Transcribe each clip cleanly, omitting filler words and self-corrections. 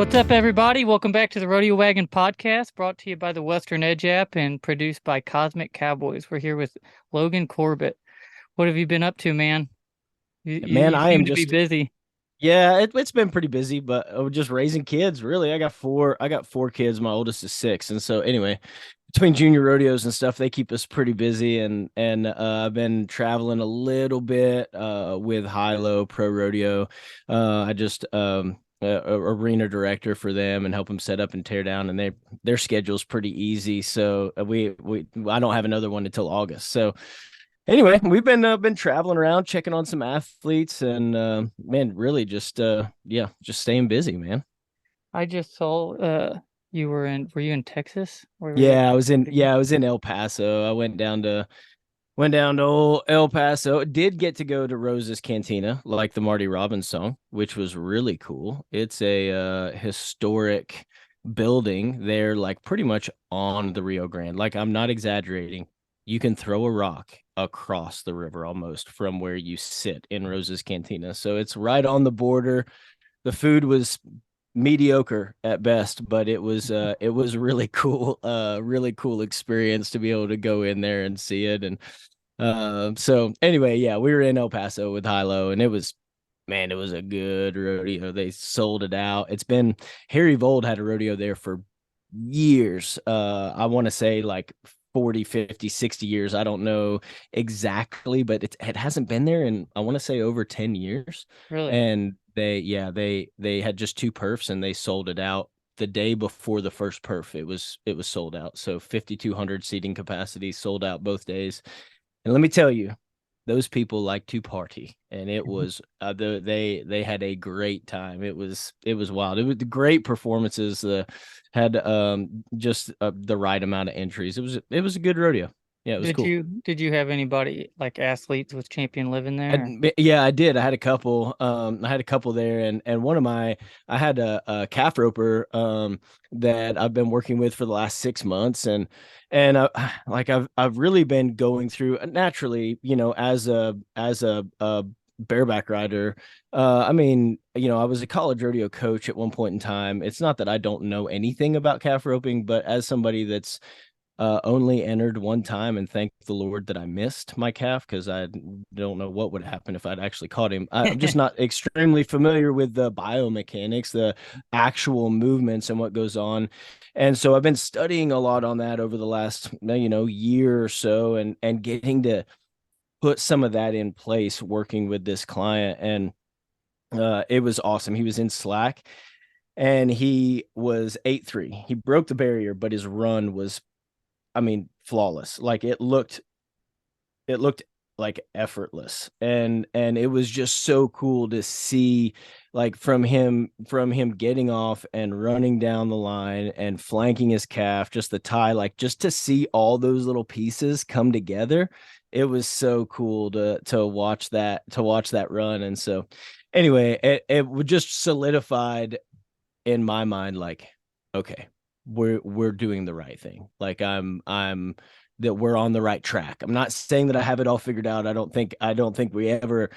What's up, everybody? Welcome back to the Rodeo Wagon podcast, brought to you by the Western Edge app and produced by Cosmic Cowboys. We're here with Logan Corbett. What have you been up to, man? You, you, Man, you I seem am to be just busy. yeah, it's been pretty busy, but just raising kids, really. I got four kids. My oldest is six. And so anyway, between junior rodeos and stuff, they keep us pretty busy and I've been traveling a little bit with High Low Pro Rodeo. I just arena director for them and help them set up and tear down, and their schedule's pretty easy. So we I don't have another one until August. So anyway, we've been traveling around, checking on some athletes, and man, really just staying busy, man. I just saw were you in Texas? Where were you Yeah, I was in at? yeah, I was in El Paso. I went down to old El Paso. Did get to go to Rose's Cantina, like the Marty Robbins song, which was really cool. It's a historic building there, like pretty much on the Rio Grande. Like, I'm not exaggerating. You can throw a rock across the river almost from where you sit in Rose's Cantina. So it's right on the border. The food was mediocre at best, but it was really cool experience to be able to go in there and see it. And so anyway, yeah, we were in El Paso with Hilo, and it was a good rodeo. They sold it out. It's been Harry Vold had a rodeo there for years. I want to say like 40, 50, 60 years. I don't know exactly, but it hasn't been there in, I want to say, over 10 years. Really? And they had just two perfs, and they sold it out the day before the first perf. It was sold out. So 5,200 seating capacity, sold out both days. And let me tell you, those people like to party, and it was they had a great time. It was wild. It was great performances. Had just the right amount of entries. It was a good rodeo. Yeah, it was Did cool. you have anybody like athletes with champion living there? Yeah, I did. I had a couple. I had a couple there, and one of my, I had a calf roper that I've been working with for the last 6 months, and like I've really been going through naturally, as a bareback rider. I mean, I was a college rodeo coach at one point in time. It's not that I don't know anything about calf roping, but as somebody that's only entered one time, and thank the Lord that I missed my calf, because I don't know what would happen if I'd actually caught him. I'm just not extremely familiar with the biomechanics, the actual movements, and what goes on. And so I've been studying a lot on that over the last, year or so, and getting to put some of that in place working with this client. And it was awesome. He was in slack, and he was 8'3". He broke the barrier, but his run was, I mean, flawless. Like, it looked like effortless, and it was just so cool to see, like, from him getting off and running down the line and flanking his calf, just the tie, like, just to see all those little pieces come together. It was so cool to watch that run. And so anyway, it just solidified in my mind, like, okay, we're doing the right thing. Like, I'm that we're on the right track. I'm not saying that I have it all figured out. I don't think we ever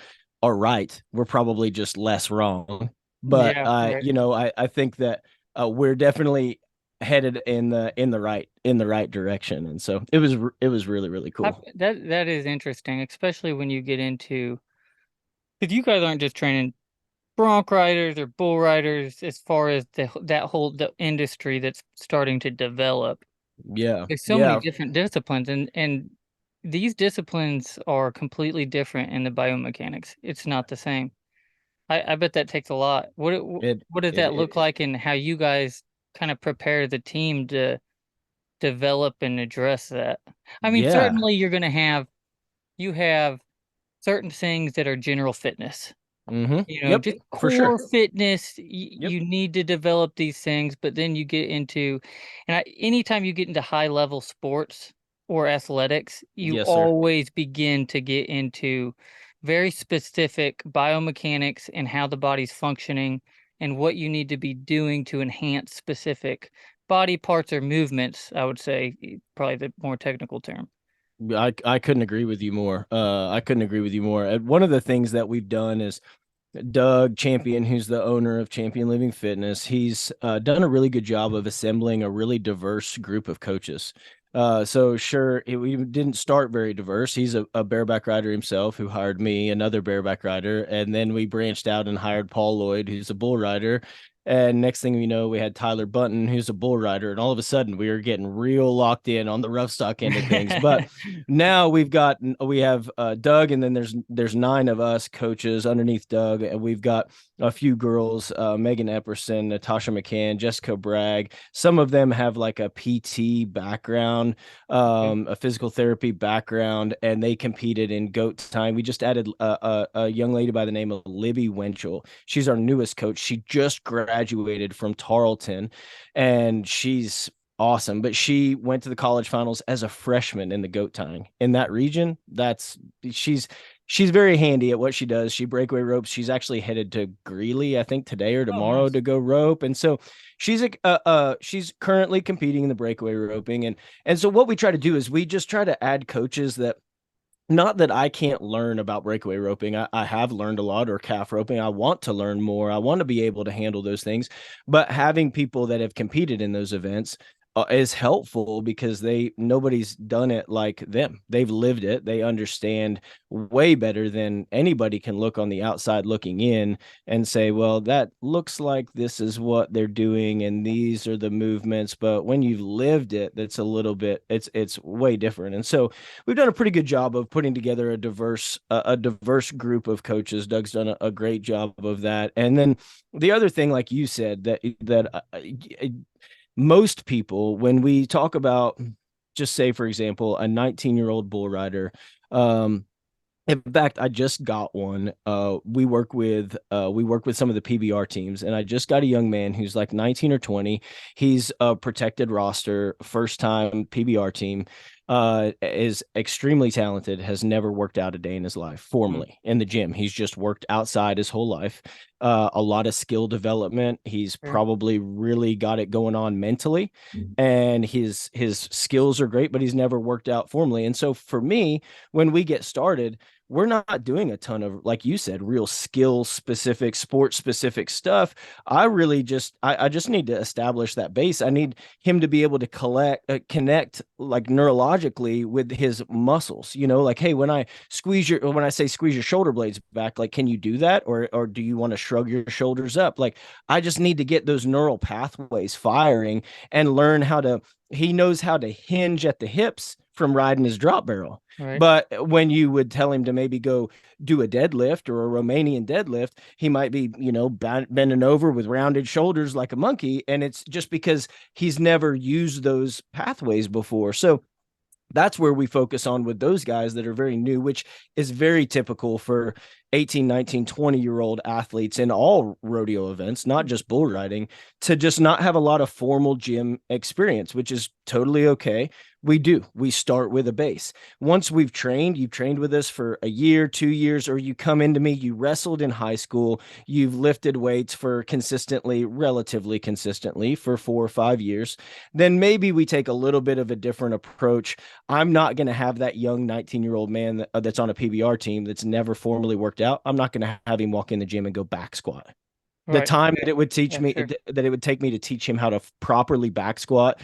are right. We're probably just less wrong. But Yeah, right. I think that we're definitely headed in the right direction. And so it was really, really cool. That is interesting, especially when you get into, because you guys aren't just training bronc riders or bull riders, as far as the industry that's starting to develop. Yeah. There's so many Yeah. different disciplines, and these disciplines are completely different in the biomechanics. It's not the same. I bet that takes a lot. It what does it, that look it like, and how you guys kind of prepare the team to develop and address that? I mean, yeah. certainly you have certain things that are general fitness. Yep, Just for sure. core fitness, Yep. you need to develop these things, but then you get into, anytime you get into high level sports or athletics, you Yes, sir. always begin to get into very specific biomechanics and how the body's functioning and what you need to be doing to enhance specific body parts or movements, I would say, probably the more technical term. I couldn't agree with you more. I couldn't agree with you more. One of the things that we've done is Doug Champion, who's the owner of Champion Living Fitness, he's done a really good job of assembling a really diverse group of coaches. So sure, we didn't start very diverse. He's a bareback rider himself who hired me, another bareback rider, and then we branched out and hired Paul Lloyd, who's a bull rider. And next thing we know, we had Tyler Bunton, who's a bull rider, and all of a sudden we were getting real locked in on the rough stock end of things. But now we have Doug, and then there's 9 of us coaches underneath Doug, and we've got a few girls, Megan Epperson, Natasha McCann, Jessica Bragg. Some of them have like a PT background, Okay. a physical therapy background, and they competed in goat time. We just added a young lady by the name of Libby Winchell. She's our newest coach. She just graduated from Tarleton, and she's awesome. But she went to the college finals as a freshman in the goat tying in that region. She's she's very handy at what she does. She breakaway ropes. She's actually headed to Greeley, I think today or Oh, tomorrow, nice. to go rope. And so she's currently competing in the breakaway roping. And so what we try to do is we just try to add coaches that, not that I can't learn about breakaway roping. I have learned a lot, or calf roping. I want to learn more. I want to be able to handle those things. But having people that have competed in those events is helpful because nobody's done it like them. They've lived it. They understand way better than anybody can look on the outside looking in and say, well, that looks like this is what they're doing and these are the movements. But when you've lived it, that's a little bit, it's way different. And so we've done a pretty good job of putting together a diverse group of coaches. Doug's done a great job of that. And then the other thing, like you said, that most people, when we talk about, just say for example, a 19-year-old bull rider, um, in fact, I just got one. We work with some of the PBR teams, and I just got a young man who's like 19 or 20. He's a protected roster, first time PBR team. Is extremely talented, has never worked out a day in his life Mm, formally in the gym. He's just worked outside his whole life. A lot of skill development. He's sure. probably really got it going on mentally, and his skills are great, but he's never worked out formally. And so for me, when we get started, we're not doing a ton of, like you said, real skill specific, sport specific stuff. I just need to establish that base. I need him to be able to connect like neurologically with his muscles. Like, hey, when I say squeeze your shoulder blades back, like, can you do that, or do you want to shrug your shoulders up? Like, I just need to get those neural pathways firing and learn how to. He knows how to hinge at the hips from riding his drop barrel. Right. But when you would tell him to maybe go do a deadlift or a Romanian deadlift, he might be, bending over with rounded shoulders like a monkey. And it's just because he's never used those pathways before. So that's where we focus on with those guys that are very new, which is very typical for 18, 19, 20-year-old athletes in all rodeo events, not just bull riding, to just not have a lot of formal gym experience, which is totally okay. We start with a base. Once you've trained with us for a year, 2 years, or you come into me, you wrestled in high school, you've lifted weights relatively consistently for 4 or 5 years, then maybe we take a little bit of a different approach. I'm not going to have that young 19-year-old man that's on a PBR team that's never formally worked out. I'm not going to have him walk in the gym and go back squat. The Right. time that Okay. it would teach Yeah, me sure. that it would take me to teach him how to properly back squat,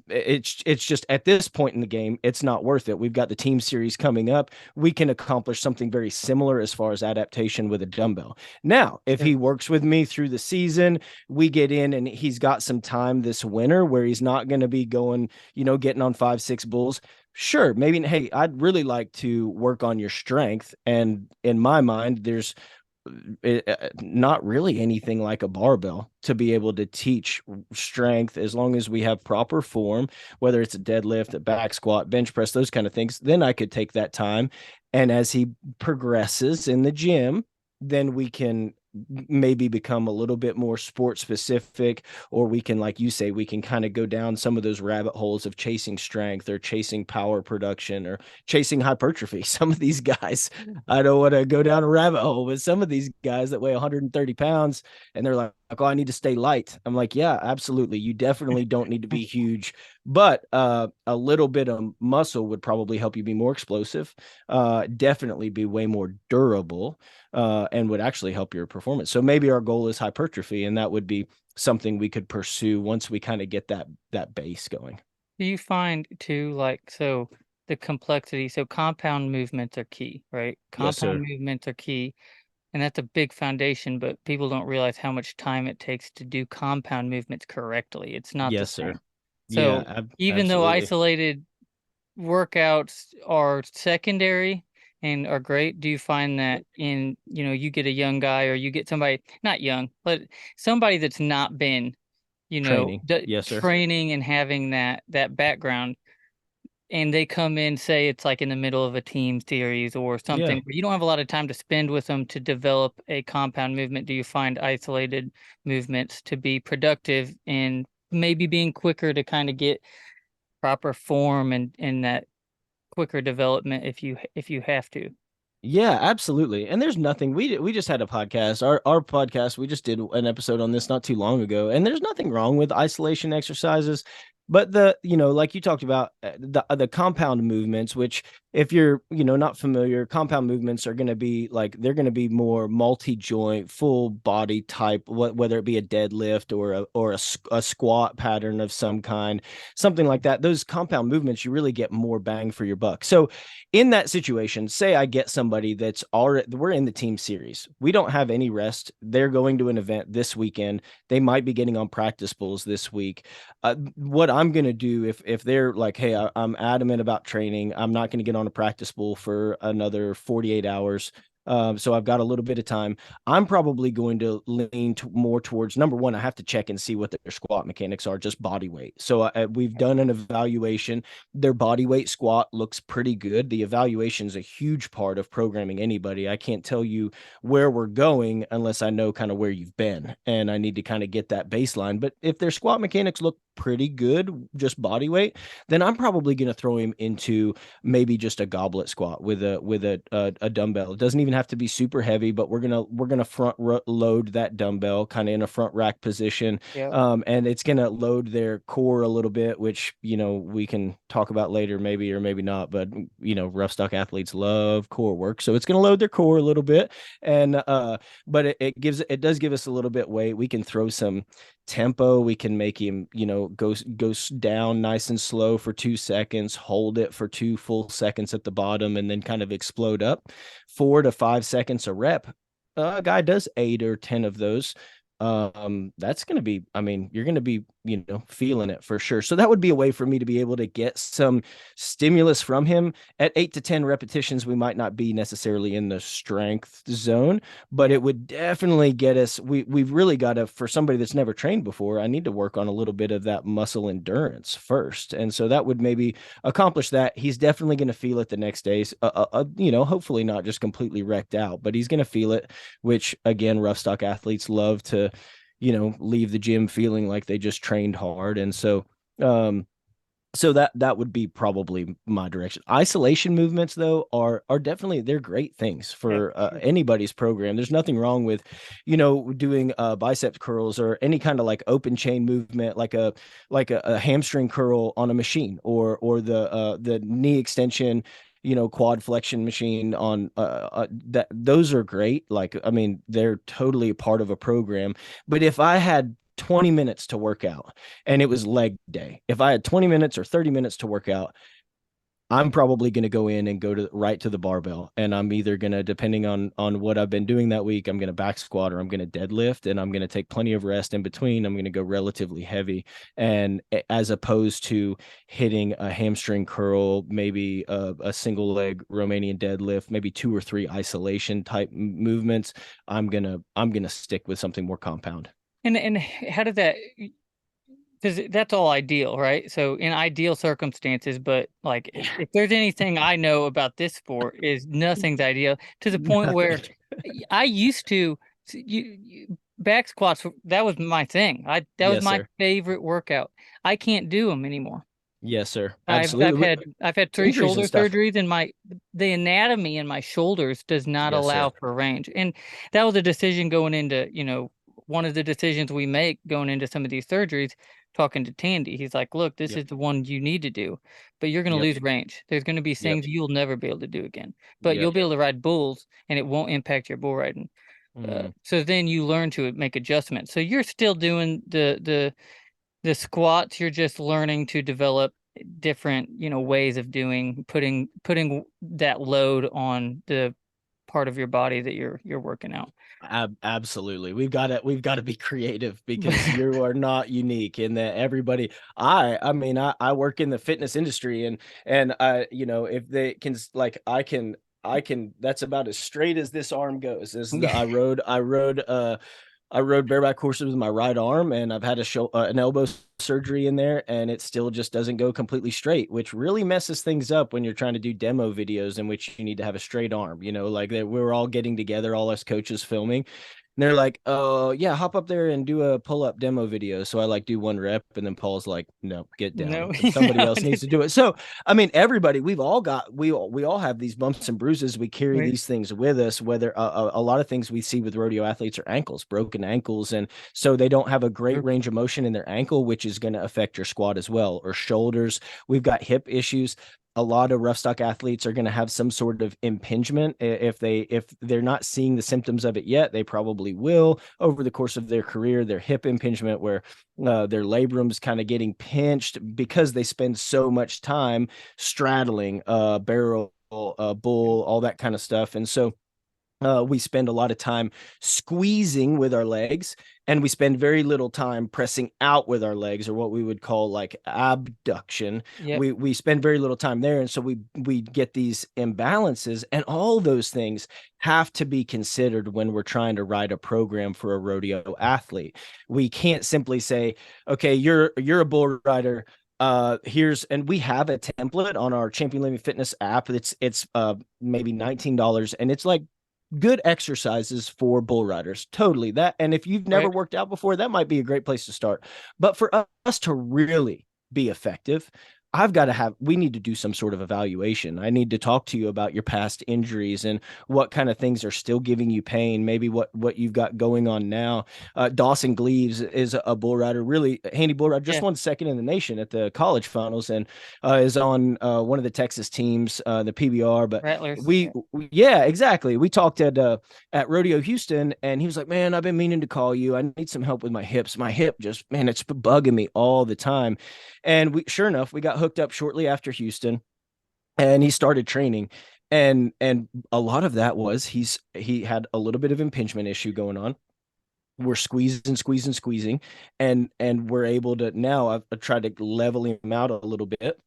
it's just at this point in the game, it's not worth it. We've got the team series coming up. We can accomplish something very similar as far as adaptation with a dumbbell. Now, if he Sure. works with me through the season, we get in and he's got some time this winter where he's not going to be going, getting on 5, 6 bulls. Sure, maybe, hey, I'd really like to work on your strength. And in my mind, there's not really anything like a barbell to be able to teach strength as long as we have proper form, whether it's a deadlift, a back squat, bench press, those kind of things. Then I could take that time. And as he progresses in the gym, then we can maybe become a little bit more sport specific, or we can, like you say, we can kind of go down some of those rabbit holes of chasing strength or chasing power production or chasing hypertrophy. Some of these guys, I don't want to go down a rabbit hole, but some of these guys that weigh 130 pounds and they're like, oh, I need to stay light. I'm like, yeah, absolutely. You definitely don't need to be huge, but a little bit of muscle would probably help you be more explosive, definitely be way more durable, and would actually help your performance. So maybe our goal is hypertrophy, and that would be something we could pursue once we kind of get that base going. Do you find too, like, so the complexity, so compound movements are key, right? Yes, Compound sir. movements are key, and that's a big foundation, but people don't realize how much time it takes to do compound movements correctly. It's not the Yes, sir. same. Yeah, So even though absolutely. isolated workouts are secondary and are great, do you find that in, you get a young guy or you get somebody, not young, but somebody that's not been, Training. Yes, sir. training and having that background, and they come in, say it's like in the middle of a team series or Yeah. something, where you don't have a lot of time to spend with them to develop a compound movement, do you find isolated movements to be productive and maybe being quicker to kind of get proper form and that quicker development if you have to? Yeah, absolutely. And there's nothing we just had a podcast. Our podcast, we just did an episode on this not too long ago. And there's nothing wrong with isolation exercises, but like you talked about, the compound movements, which if you're, not familiar, compound movements are going to be like they're going to be more multi-joint, full body type, whether it be a deadlift or a squat pattern of some kind, something like that. Those compound movements, you really get more bang for your buck. So in that situation, say I get somebody that's already, we're in the team series. We don't have any rest. They're going to an event this weekend. They might be getting on practice bulls this week. What I'm going to do if they're like, hey, I'm adamant about training, I'm not going to get on a practice bull for another 48 hours. So I've got a little bit of time. I'm probably going to lean more towards number one. I have to check and see what their squat mechanics are, just body weight. So we've done an evaluation. Their body weight squat looks pretty good. The evaluation is a huge part of programming anybody. I can't tell you where we're going unless I know kind of where you've been, and I need to kind of get that baseline. But if their squat mechanics look pretty good, just body weight, then I'm probably going to throw him into maybe just a goblet squat with a dumbbell. It doesn't even have to be super heavy, but we're gonna load that dumbbell kind of in a front rack position, Yeah. and it's going to load their core a little bit, which, we can talk about later, maybe or maybe not. But, rough stock athletes love core work. So it's going to load their core a little bit. And, but it does give us a little bit weight. We can throw some tempo. We can make him, go down nice and slow for 2 seconds, hold it for 2 full seconds at the bottom, and then kind of explode up 4 to 5 seconds a rep. A guy does 8 or 10 of those. That's going to be, I mean, you're going to be, feeling it for sure. So that would be a way for me to be able to get some stimulus from him. At 8 to 10 repetitions, we might not be necessarily in the strength zone, but Yeah. it would definitely get us. We've really got to, for somebody that's never trained before, I need to work on a little bit of that muscle endurance first. And so that would maybe accomplish that. He's definitely going to feel it the next day. Hopefully not just completely wrecked out, but he's going to feel it, which again, rough stock athletes love to, leave the gym feeling like they just trained hard. And um, so that would be probably my direction. Isolation movements though are definitely, they're great things Yeah, for for sure. anybody's program. There's nothing wrong with doing bicep curls or any kind of like open chain movement, like a hamstring curl on a machine, or the knee extension, quad flexion machine on that. Those are great. Like, I mean, they're totally a part of a program. But if I had 20 minutes to work out and it was leg day, if I had 20 minutes or 30 minutes to work out, I'm probably going to go in and go to right to the barbell. And I'm either going to, depending on what I've been doing that week, I'm going to back squat or I'm going to deadlift, and I'm going to take plenty of rest in between. I'm going to go relatively heavy. And as opposed to hitting a hamstring curl, maybe a single leg Romanian deadlift, maybe 2 or 3 isolation type movements, I'm going to stick with something more compound. And how did that, because that's all ideal, right? So in ideal circumstances, but like if there's anything I know about this sport is nothing's ideal, to the point where Nothing. I used to back squats. That was my thing. That was Yes, my sir. favorite workout. I can't do them anymore. Yes, sir. I've Absolutely. had 3 Injuries and shoulder stuff. surgeries, and the anatomy in my shoulders does not Yes, allow sir. for range. And that was a decision going into, one of the decisions we make going into some of these surgeries, talking to Tandy, he's like, look, this Yep. is the one you need to do, but you're going to Yep. lose range. There's going to be Yep. things you'll never be able to do again, but you'll Yep. be able to ride bulls and it won't impact your bull riding. Mm. So then you learn to make adjustments. So you're still doing the squats, you're just learning to develop different, ways of putting that load on the part of your body that you're working out. Absolutely. We've got to be creative because you are not unique in that everybody I mean I work in the fitness industry and I if they can like I can that's about as straight as this arm goes. I rode bareback horses with my right arm, and I've had an elbow surgery in there, and it still just doesn't go completely straight, which really messes things up when you're trying to do demo videos in which you need to have a straight arm. Like that, we're all getting together, all us coaches filming, and they're like, "Oh yeah, hop up there and do a pull up demo video." So I like do one rep, and then Paul's like, "No, get down. No. Somebody else needs to do it." So I mean, everybody, we all have these bumps and bruises. We carry Right. these things with us. Whether a lot of things we see with rodeo athletes are ankles, broken ankles, and so they don't have a great Sure. range of motion in their ankle, which is going to affect your squat as well, or shoulders. We've got hip issues. A lot of rough stock athletes are going to have some sort of impingement. If they're not seeing the symptoms of it yet, they probably will over the course of their career. Their hip impingement, where their labrum's kind of getting pinched because they spend so much time straddling barrel, bull, all that kind of stuff, and so we spend a lot of time squeezing with our legs, and we spend very little time pressing out with our legs, or what we would call like abduction. Yep. We spend very little time there, and so we get these imbalances, and all those things have to be considered when we're trying to write a program for a rodeo athlete. We can't simply say, okay, you're a bull rider, here's and we have a template on our Champion Living Fitness app. It's maybe $19, and it's like good exercises for bull riders. Totally. That, and if you've never Right. worked out before, that might be a great place to start. But for us to really be effective, we need to do some sort of evaluation. I need to talk to you about your past injuries and what kind of things are still giving you pain, maybe what you've got going on now. Dawson Gleaves is a bull rider, really handy bull rider, just Yeah. won second in the nation at the college finals, and is on one of the Texas teams, the PBR. But Rattlers. we, yeah, exactly. We talked at Rodeo Houston, and he was like, "Man, I've been meaning to call you. I need some help with my hips. My hip just, man, it's bugging me all the time." And sure enough, we got hooked up shortly after Houston, and he started training. And a lot of that was he had a little bit of impingement issue going on. We're squeezing, and we're able to now. I've tried to level him out a little bit,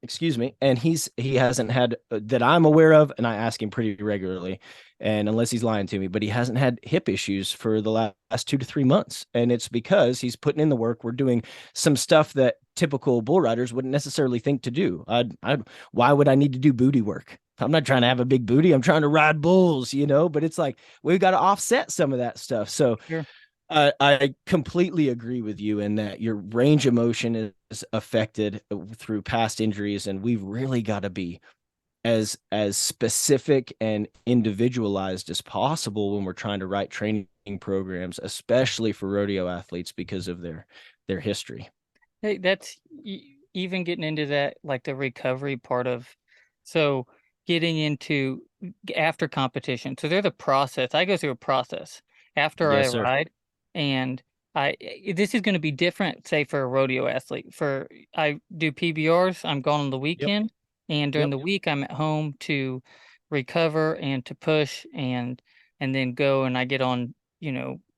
excuse me, and he hasn't had that I'm aware of, and I ask him pretty regularly, and unless he's lying to me, but he hasn't had hip issues for the last 2 to 3 months, and it's because he's putting in the work. We're doing some stuff that typical bull riders wouldn't necessarily think to do. Why would I need to do booty work? I'm not trying to have a big booty. I'm trying to ride bulls, but it's like we've got to offset some of that stuff. So Sure. I completely agree with you in that your range of motion is affected through past injuries, and we've really got to be as specific and individualized as possible when we're trying to write training programs, especially for rodeo athletes because of their history. Hey, that's even getting into that, like the recovery part of, so getting into after competition. So there's a process. I go through a process after I Yes, sir. ride, and this is going to be different, say for a rodeo athlete. I do PBRs, I'm gone on the Yep. weekend, and during Yep. the week I'm at home to recover and to push and then go and I get on,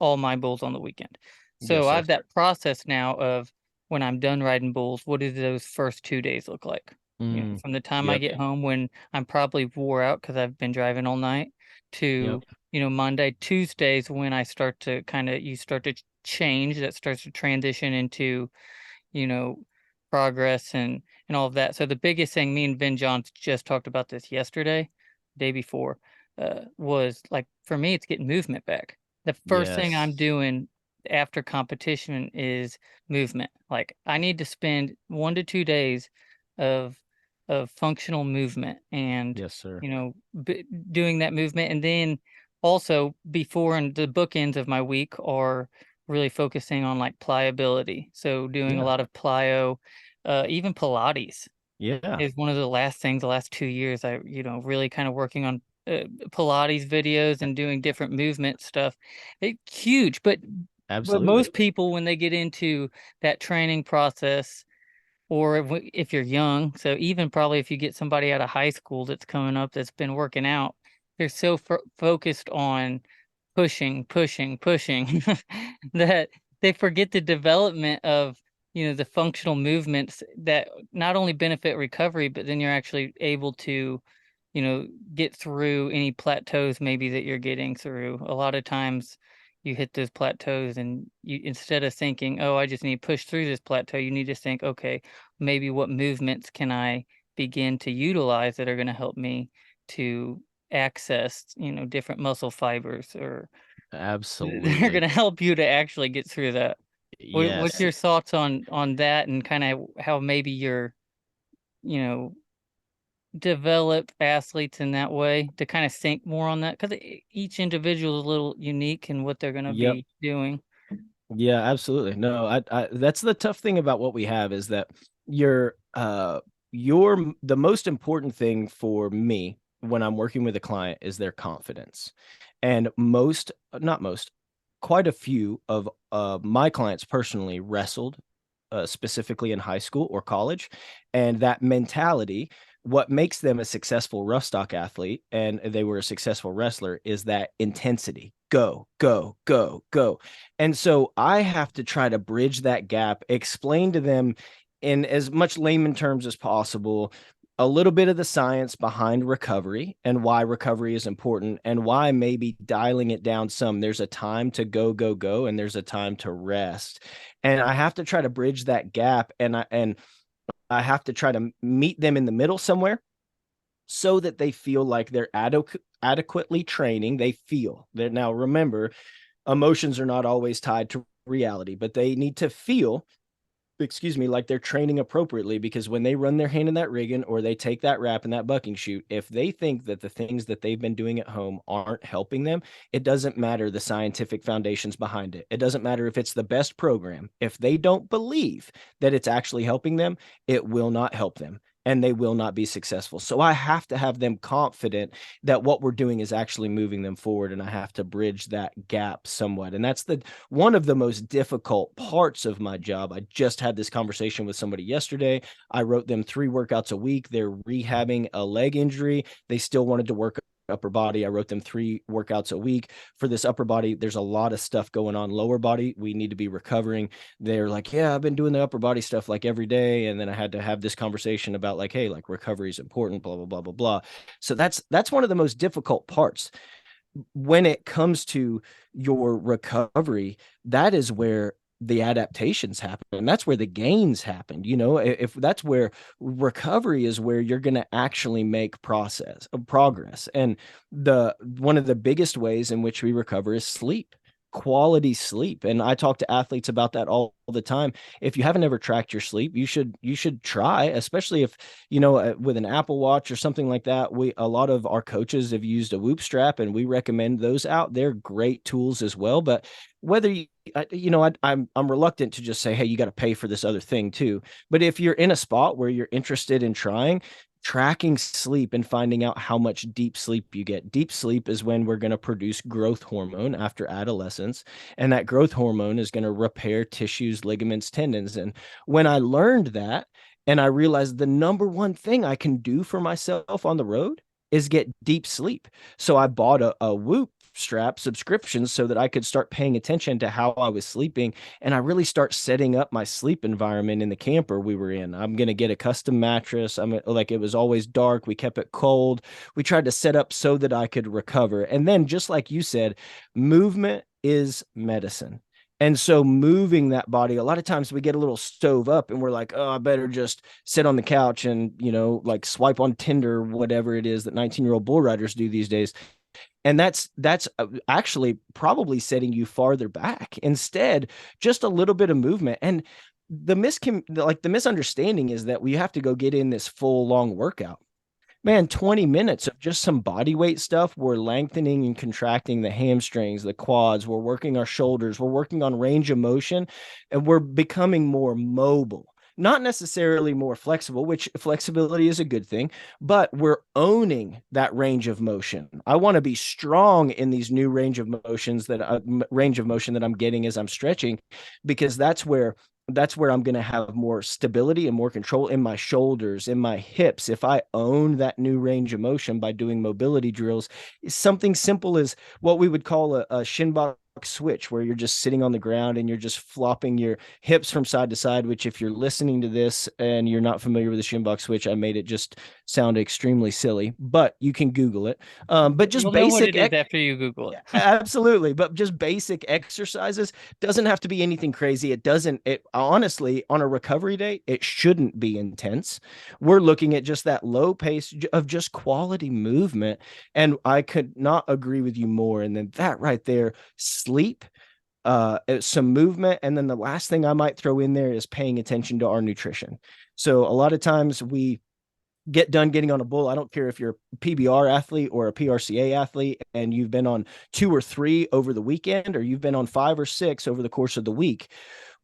all my bulls on the weekend. Yes, So I sir. have that process now of when I'm done riding bulls, what do those first 2 days look like? Mm, From the time I yep. get home when I'm probably wore out because I've been driving all night Yep. to, Monday, Tuesdays when I start to you start to change, that starts to transition into, you know, progress and all of that. So the biggest thing, me and Ben Johns just talked about this yesterday, day before, was like for me, it's getting movement back. The first thing I'm Yes. doing after competition is movement. Like I need to spend 1 to 2 days of functional movement and Yes, sir. doing that movement, and then also before and the bookends of my week are really focusing on like pliability. So doing a Yeah, lot of plyo, even Pilates yeah, is one of the last things, the last 2 years, really kind of working on Pilates videos and doing different movement stuff. Huge, but absolutely. most people when they get into that training process, or if you're young, so even probably if you get somebody out of high school that's coming up that's been working out, they're so focused on pushing, pushing, pushing that they forget the development of, the functional movements that not only benefit recovery, but then you're actually able to, get through any plateaus maybe that you're getting through. A lot of times you hit those plateaus and you, instead of thinking, oh, I just need to push through this plateau, you need to think, okay, maybe what movements can I begin to utilize that are going to help me to access, different muscle fibers, or they're Absolutely. going to help you to actually get through that. What's Yes. your thoughts on that, and kind of how maybe you're, you know, develop athletes in that way to kind of think more on that? Because each individual is a little unique in what they're going to Yep. be doing. Yeah, absolutely. No, that's the tough thing about what we have is that you're the most important thing for me when I'm working with a client is their confidence. And not most, quite a few of my clients personally wrestled specifically in high school or college. And that mentality, what makes them a successful rough stock athlete and they were a successful wrestler is that intensity. Go, go, go, go. And so I have to try to bridge that gap, explain to them in as much layman terms as possible a little bit of the science behind recovery and why recovery is important and why maybe dialing it down some. There's a time to go, go, go, and there's a time to rest. And I have to try to bridge that gap, and I have to try to meet them in the middle somewhere so that they feel like they're adequately training. They feel that now remember, emotions are not always tied to reality, but they need to feel, excuse me, like they're training appropriately, because when they run their hand in that rigging or they take that wrap in that bucking chute, if they think that the things that they've been doing at home aren't helping them, it doesn't matter the scientific foundations behind it. It doesn't matter if it's the best program. If they don't believe that it's actually helping them, it will not help them and they will not be successful. So I have to have them confident that what we're doing is actually moving them forward, and I have to bridge that gap somewhat. And that's the one of the most difficult parts of my job. I just had this conversation with somebody yesterday. I wrote them 3 workouts a week. They're rehabbing a leg injury. They still wanted to work upper body. I wrote them 3 workouts a week for this upper body. There's a lot of stuff going on lower body. We need to be recovering. They're like, yeah, I've been doing the upper body stuff like every day. And then I had to have this conversation about like, hey, like recovery is important, blah, blah, blah, blah, blah. So that's one of the most difficult parts when it comes to your recovery. That is where the adaptations happen. That's where the gains happen. If that's where recovery is, where you're going to actually make progress. And the one of the biggest ways in which we recover is sleep, quality sleep. And I talk to athletes about that all the time. If you haven't ever tracked your sleep, you should try, especially if with an Apple Watch or something like that. A lot of our coaches have used a Whoop strap, and we recommend those out. They're great tools as well. But whether I'm reluctant to just say, hey, you got to pay for this other thing too. But if you're in a spot where you're interested in trying, tracking sleep and finding out how much deep sleep you get. Deep sleep is when we're going to produce growth hormone after adolescence, and that growth hormone is going to repair tissues, ligaments, tendons. And when I learned that, and I realized the number one thing I can do for myself on the road is get deep sleep. So I bought a Whoop strap subscription so that I could start paying attention to how I was sleeping. And I really start setting up my sleep environment in the camper we were in. I'm going to get a custom mattress. I'm like, it was always dark. We kept it cold. We tried to set up so that I could recover. And then, just like you said, movement is medicine. And so moving that body, a lot of times we get a little stove up and we're like, oh, I better just sit on the couch and, like swipe on Tinder, whatever it is that 19-year-old bull riders do these days. And that's actually probably setting you farther back. Instead, just a little bit of movement. And the misunderstanding is that we have to go get in this full long workout. Man, 20 minutes of just some body weight stuff. We're lengthening and contracting the hamstrings, the quads. We're working our shoulders. We're working on range of motion, and we're becoming more mobile. Not necessarily more flexible, which flexibility is a good thing, but we're owning that range of motion. I want to be strong in these new range of motion that I'm getting as I'm stretching, because that's where I'm going to have more stability and more control in my shoulders, in my hips. If I own that new range of motion by doing mobility drills, something simple as what we would call a shin box switch, where you're just sitting on the ground and you're just flopping your hips from side to side, which if you're listening to this and you're not familiar with the shin box switch, I made it just sound extremely silly, but you can Google it. But just You'll know what basic it is after you Google it. absolutely, but just basic exercises. Doesn't have to be anything crazy. It honestly, on a recovery day, it shouldn't be intense. We're looking at just that low pace of just quality movement. And I could not agree with you more. And then that right there, sleep, some movement. And then the last thing I might throw in there is paying attention to our nutrition. So a lot of times we get done getting on a bull. I don't care if you're a PBR athlete or a PRCA athlete and you've been on 2 or 3 over the weekend, or you've been on 5 or 6 over the course of the week.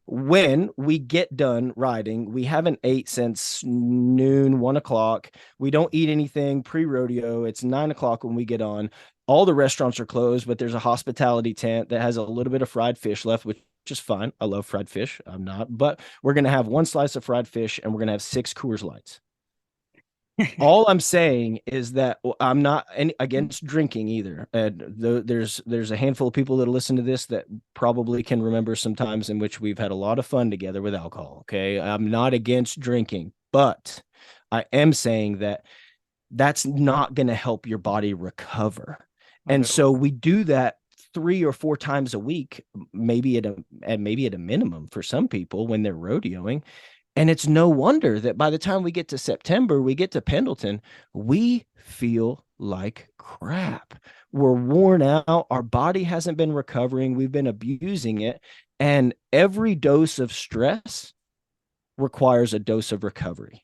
When we get done riding, we haven't ate since noon, 1 o'clock. We don't eat anything pre-rodeo. It's 9 o'clock when we get on. All the restaurants are closed, but there's a hospitality tent that has a little bit of fried fish left, which is fine. I love fried fish. I'm not, but we're going to have one slice of fried fish and we're going to have 6 Coors Lights. All I'm saying is that I'm not against drinking either. There's a handful of people that listen to this that probably can remember some times in which we've had a lot of fun together with alcohol. Okay, I'm not against drinking, but I am saying that that's not going to help your body recover. Not And at all. so we do that 3 or 4 times a week, maybe at a minimum for some people when they're rodeoing. And it's no wonder that by the time we get to September, we get to Pendleton, we feel like crap. We're worn out. Our body hasn't been recovering. We've been abusing it. And every dose of stress requires a dose of recovery.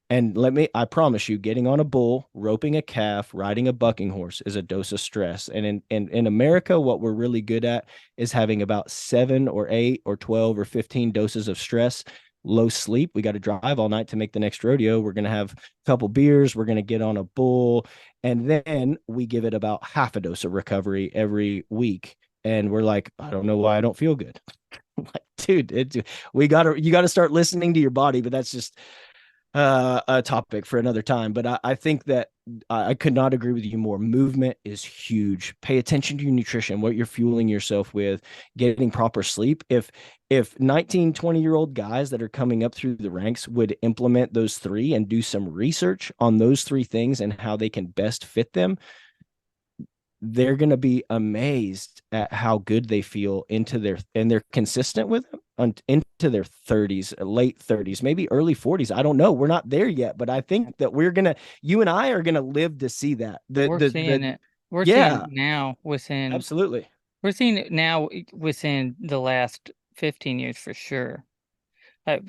And I promise you, getting on a bull, roping a calf, riding a bucking horse is a dose of stress. And in America, what we're really good at is having about 7 or 8 or 12 or 15 doses of stress, low sleep. We got to drive all night to make the next rodeo. We're going to have a couple beers. We're going to get on a bull. And then we give it about half a dose of recovery every week. And we're like, I don't know why I don't feel good. Like, dude, you got to start listening to your body, but that's just a topic for another time. But I think that I could not agree with you more. Movement is huge. Pay attention to your nutrition, what you're fueling yourself with, getting proper sleep. If 19, 20-year-old guys that are coming up through the ranks would implement those three and do some research on those three things and how they can best fit them, they're going to be amazed at how good they feel and they're consistent with them into their 30s, late 30s, maybe early 40s. I don't know. We're not there yet, but I think that you and I are going to live to see that. We're seeing it. We're seeing it Yeah, now within absolutely. we're seeing it now within the last 15 years for sure. I,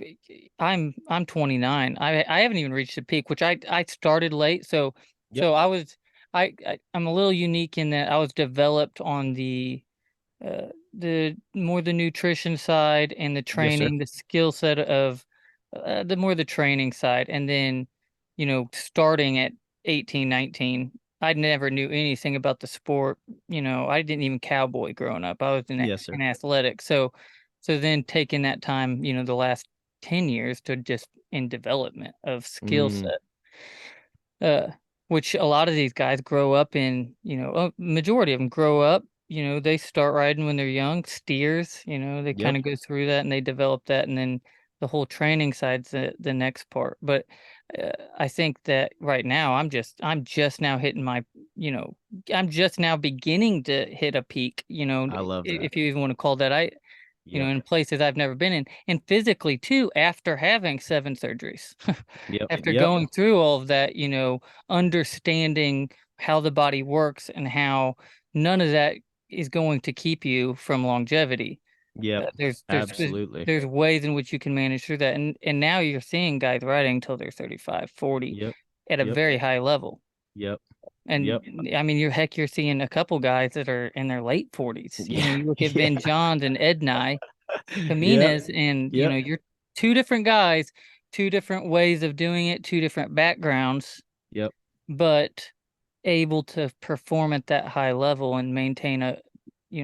I'm 29. I haven't even reached the peak, which I started late. So Yep. I'm a little unique in that I was developed on the more the nutrition side and the Yes, sir. training, the skill set of the training side. And then, starting at 18, 19, I never knew anything about the sport. I didn't even cowboy growing up. I was Yes, sir. in athletics. So then taking that time, the last 10 years to just in development of skill Mm, set, uh, which a lot of these guys grow up in, a majority of them grow up, they start riding when they're young, steers, they kind yep. of go through that and they develop that. And then the whole training side's the next part. But I think that right now I'm just now hitting you know, I'm just now beginning to hit a peak, I love that. if you even want to call that. Yep. In places I've never been in, and physically too, after having 7 surgeries, Yep. after Yep. going through all of that, understanding how the body works and how none of that is going to keep you from longevity. Yep. There's Absolutely. there's ways in which you can manage through that, and now you're seeing guys riding until they're 35, 40, Yep. at a Yep. very high level. Yep. And Yep. I mean, you're seeing a couple guys that are in their late 40s. You know, Yeah. you look at Yeah. Ben Johns and Ednei Yep. Jimenez, and Yep. you're two different guys, two different ways of doing it, two different backgrounds, Yep. but able to perform at that high level and maintain a,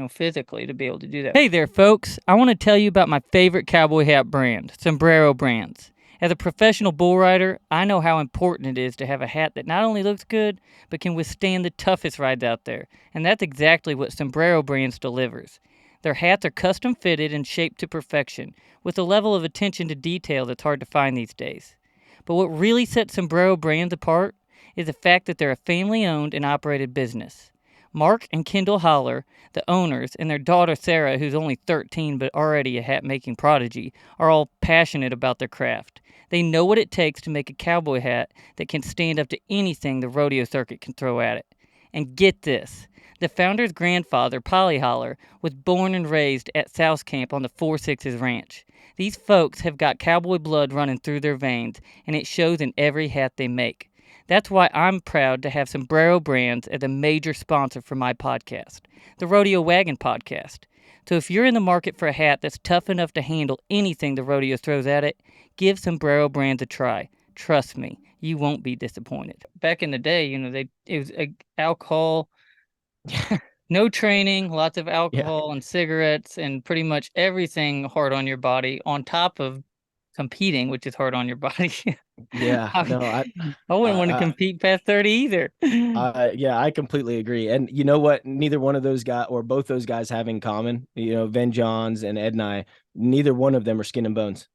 physically to be able to do that. Hey there, folks. I want to tell you about my favorite cowboy hat brand, Sombrero Brands. As a professional bull rider, I know how important it is to have a hat that not only looks good, but can withstand the toughest rides out there. And that's exactly what Sombrero Brands delivers. Their hats are custom fitted and shaped to perfection, with a level of attention to detail that's hard to find these days. But what really sets Sombrero Brands apart is the fact that they're a family-owned and operated business. Mark and Kendall Holler, the owners, and their daughter Sarah, who's only 13 but already a hat-making prodigy, are all passionate about their craft. They know what it takes to make a cowboy hat that can stand up to anything the rodeo circuit can throw at it. And get this, the founder's grandfather, Polly Holler, was born and raised at South Camp on the Four Sixes Ranch. These folks have got cowboy blood running through their veins, and it shows in every hat they make. That's why I'm proud to have Sombrero Brands as a major sponsor for my podcast, the Rodeo Wagon Podcast. So if you're in the market for a hat that's tough enough to handle anything the rodeo throws at it, give Sombrero Brands a try. Trust me, you won't be disappointed. Back in the day, it was alcohol, no training, lots of Yeah. alcohol and cigarettes, and pretty much everything hard on your body on top of competing, which is hard on your body. Yeah. I, No, I wouldn't want to I, compete past 30 either. yeah, I completely agree. And you know what? Neither one of those guys or both those guys have in common, Ben Johns and Ed and I, neither one of them are skin and bones.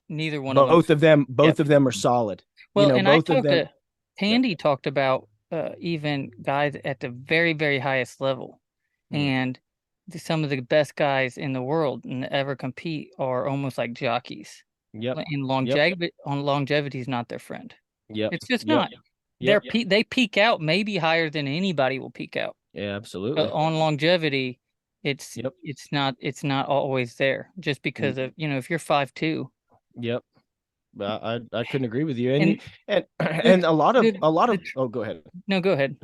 Neither one of them. Both Yep. of them are solid. Well, and I Both of talked them. to Yep. Tandy talked about even guys at the very, very highest level. Mm. And some of the best guys in the world and ever compete are almost like jockeys. Yep. In Yep. longevity is not their friend. Yep. It's just Yep. not. Yep. They peak out maybe higher than anybody will peak out. Yeah, But absolutely. on longevity, Yep. it's not always there just Mm. because of, if you're 5'2". Yep. I couldn't agree with you. And And and a lot of oh, go ahead. no, go ahead.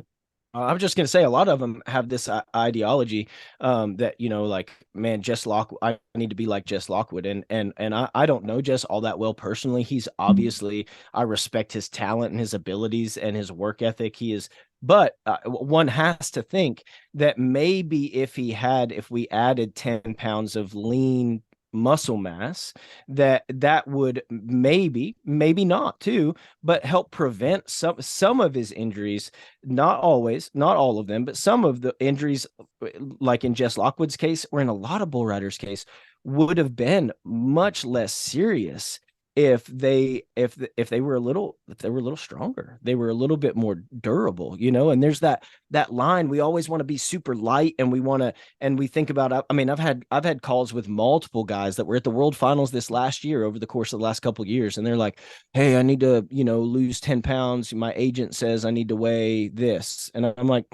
I was just gonna say a lot of them have this ideology that like, man, Jess Lock, I need to be like Jess Lockwood, and I don't know Jess all that well personally. He's obviously, I respect his talent and his abilities and his work ethic. He is, but one has to think that maybe if we added 10 pounds of lean muscle mass, that would maybe not too, but help prevent some of his injuries. Not always, not all of them, but some of the injuries, like in Jess Lockwood's case, or in a lot of bull riders' case, would have been much less serious if they were a little stronger. They were a little bit more durable, and there's that line. We always want to be super light, and we think about, I mean, I've had calls with multiple guys that were at the world finals this last year, over the course of the last couple of years, and they're like, hey, I need to lose 10 pounds. My agent says I need to weigh this, and I'm like,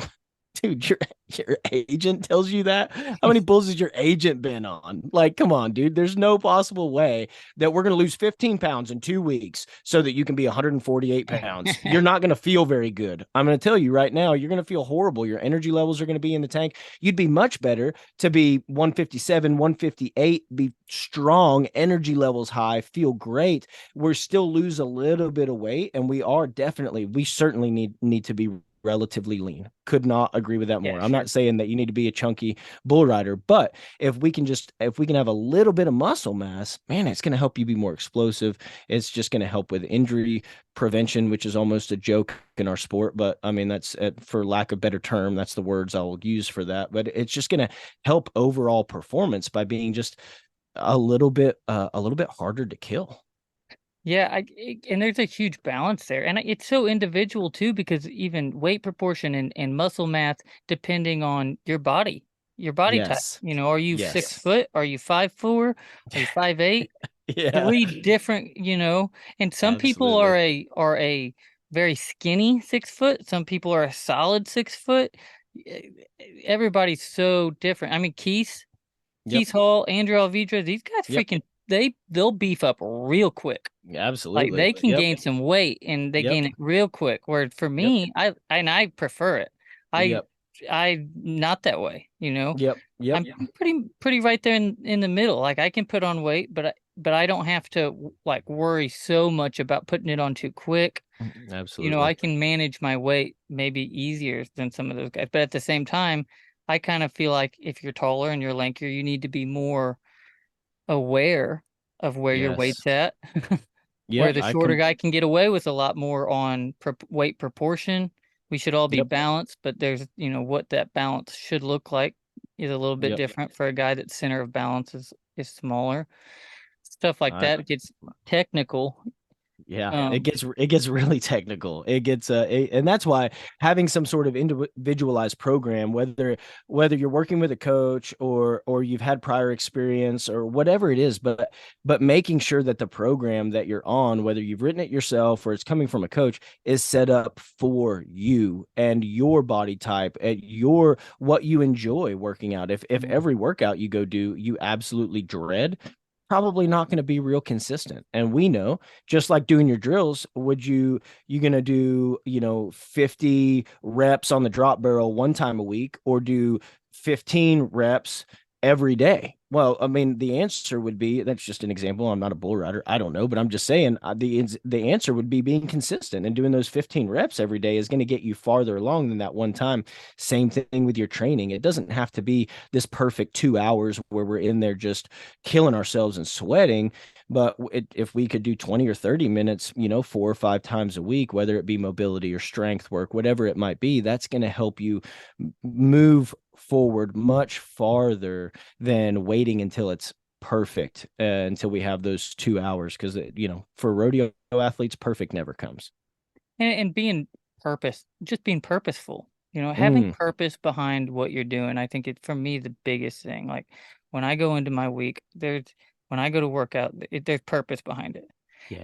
dude, your agent tells you that? How many bulls has your agent been on? Like, come on, dude. There's no possible way that we're going to lose 15 pounds in 2 weeks so that you can be 148 pounds. You're not going to feel very good. I'm going to tell you right now, you're going to feel horrible. Your energy levels are going to be in the tank. You'd be much better to be 157, 158, be strong, energy levels high, feel great. We're still lose a little bit of weight, and we certainly need to be relatively lean. Could not agree with that Yeah, more. I'm sure. not saying that you need to be a chunky bull rider, but if we can have a little bit of muscle mass, man, it's going to help you be more explosive. It's just going to help with injury prevention, which is almost a joke in our sport, but I mean, that's, for lack of better term, that's the words I'll use for that. But it's just going to help overall performance by being just a little bit harder to kill. Yeah, and there's a huge balance there, and it's so individual too, because even weight proportion and muscle mass, depending on your body type. Yes. Are you six Yes. foot? Are you 5'4"? Are you 5'8"? Yeah. Three different, and some people Absolutely. are a very skinny 6 foot. Some people are a solid 6 foot. E- Everybody's so different. I mean, Yep. Keith Hall, Andrew Alvidra, these guys Yep. freaking they'll beef up real quick. Like Absolutely. they can Yep. gain some weight and they Yep. gain it real quick. Where for Yep. me, I prefer it. I Yep. I not that way, you know. Yep. Yep. I'm pretty right there in the middle. Like I can put on weight, but I don't have to like worry so much about putting it on too quick. You know, Absolutely. I can manage my weight maybe easier than some of those guys. But at the same time, I kind of feel like if you're taller and you're lankier, you need to be more aware of where your Yes. weight's at. Where Yep. the shorter guy can get away with a lot more on weight proportion. We should all be Yep. balanced, but there's, what that balance should look like is a little bit Yep. different for a guy that's center of balance is smaller. Stuff like I that gets technical. Yeah, it Um, gets really technical. And that's why having some sort of individualized program, whether you're working with a coach or you've had prior experience or whatever it is, but making sure that the program that you're on, whether you've written it yourself or it's coming from a coach, is set up for you and your body type and your what you enjoy working out. If every workout you go do you absolutely dread, probably not going to be real consistent. And we know, just like doing your drills, you going to do, 50 reps on the drop barrel one time a week or do 15 reps every day? Well, I mean, the answer would be, that's just an example. I'm not a bull rider. I don't know, but I'm just saying the answer would be being consistent and doing those 15 reps every day is going to get you farther along than that one time. Same thing with your training. It doesn't have to be this perfect 2 hours where we're in there just killing ourselves and sweating. But if we could do 20 or 30 minutes, 4 or 5 times a week, whether it be mobility or strength work, whatever it might be, that's going to help you move forward much farther than waiting until it's perfect, until we have those 2 hours. Because, for rodeo athletes, perfect never comes. and just being purposeful, having Mm, purpose behind what you're doing. I think it's for me the biggest thing. Like when I go into my week, when I go to work out, there's purpose behind it.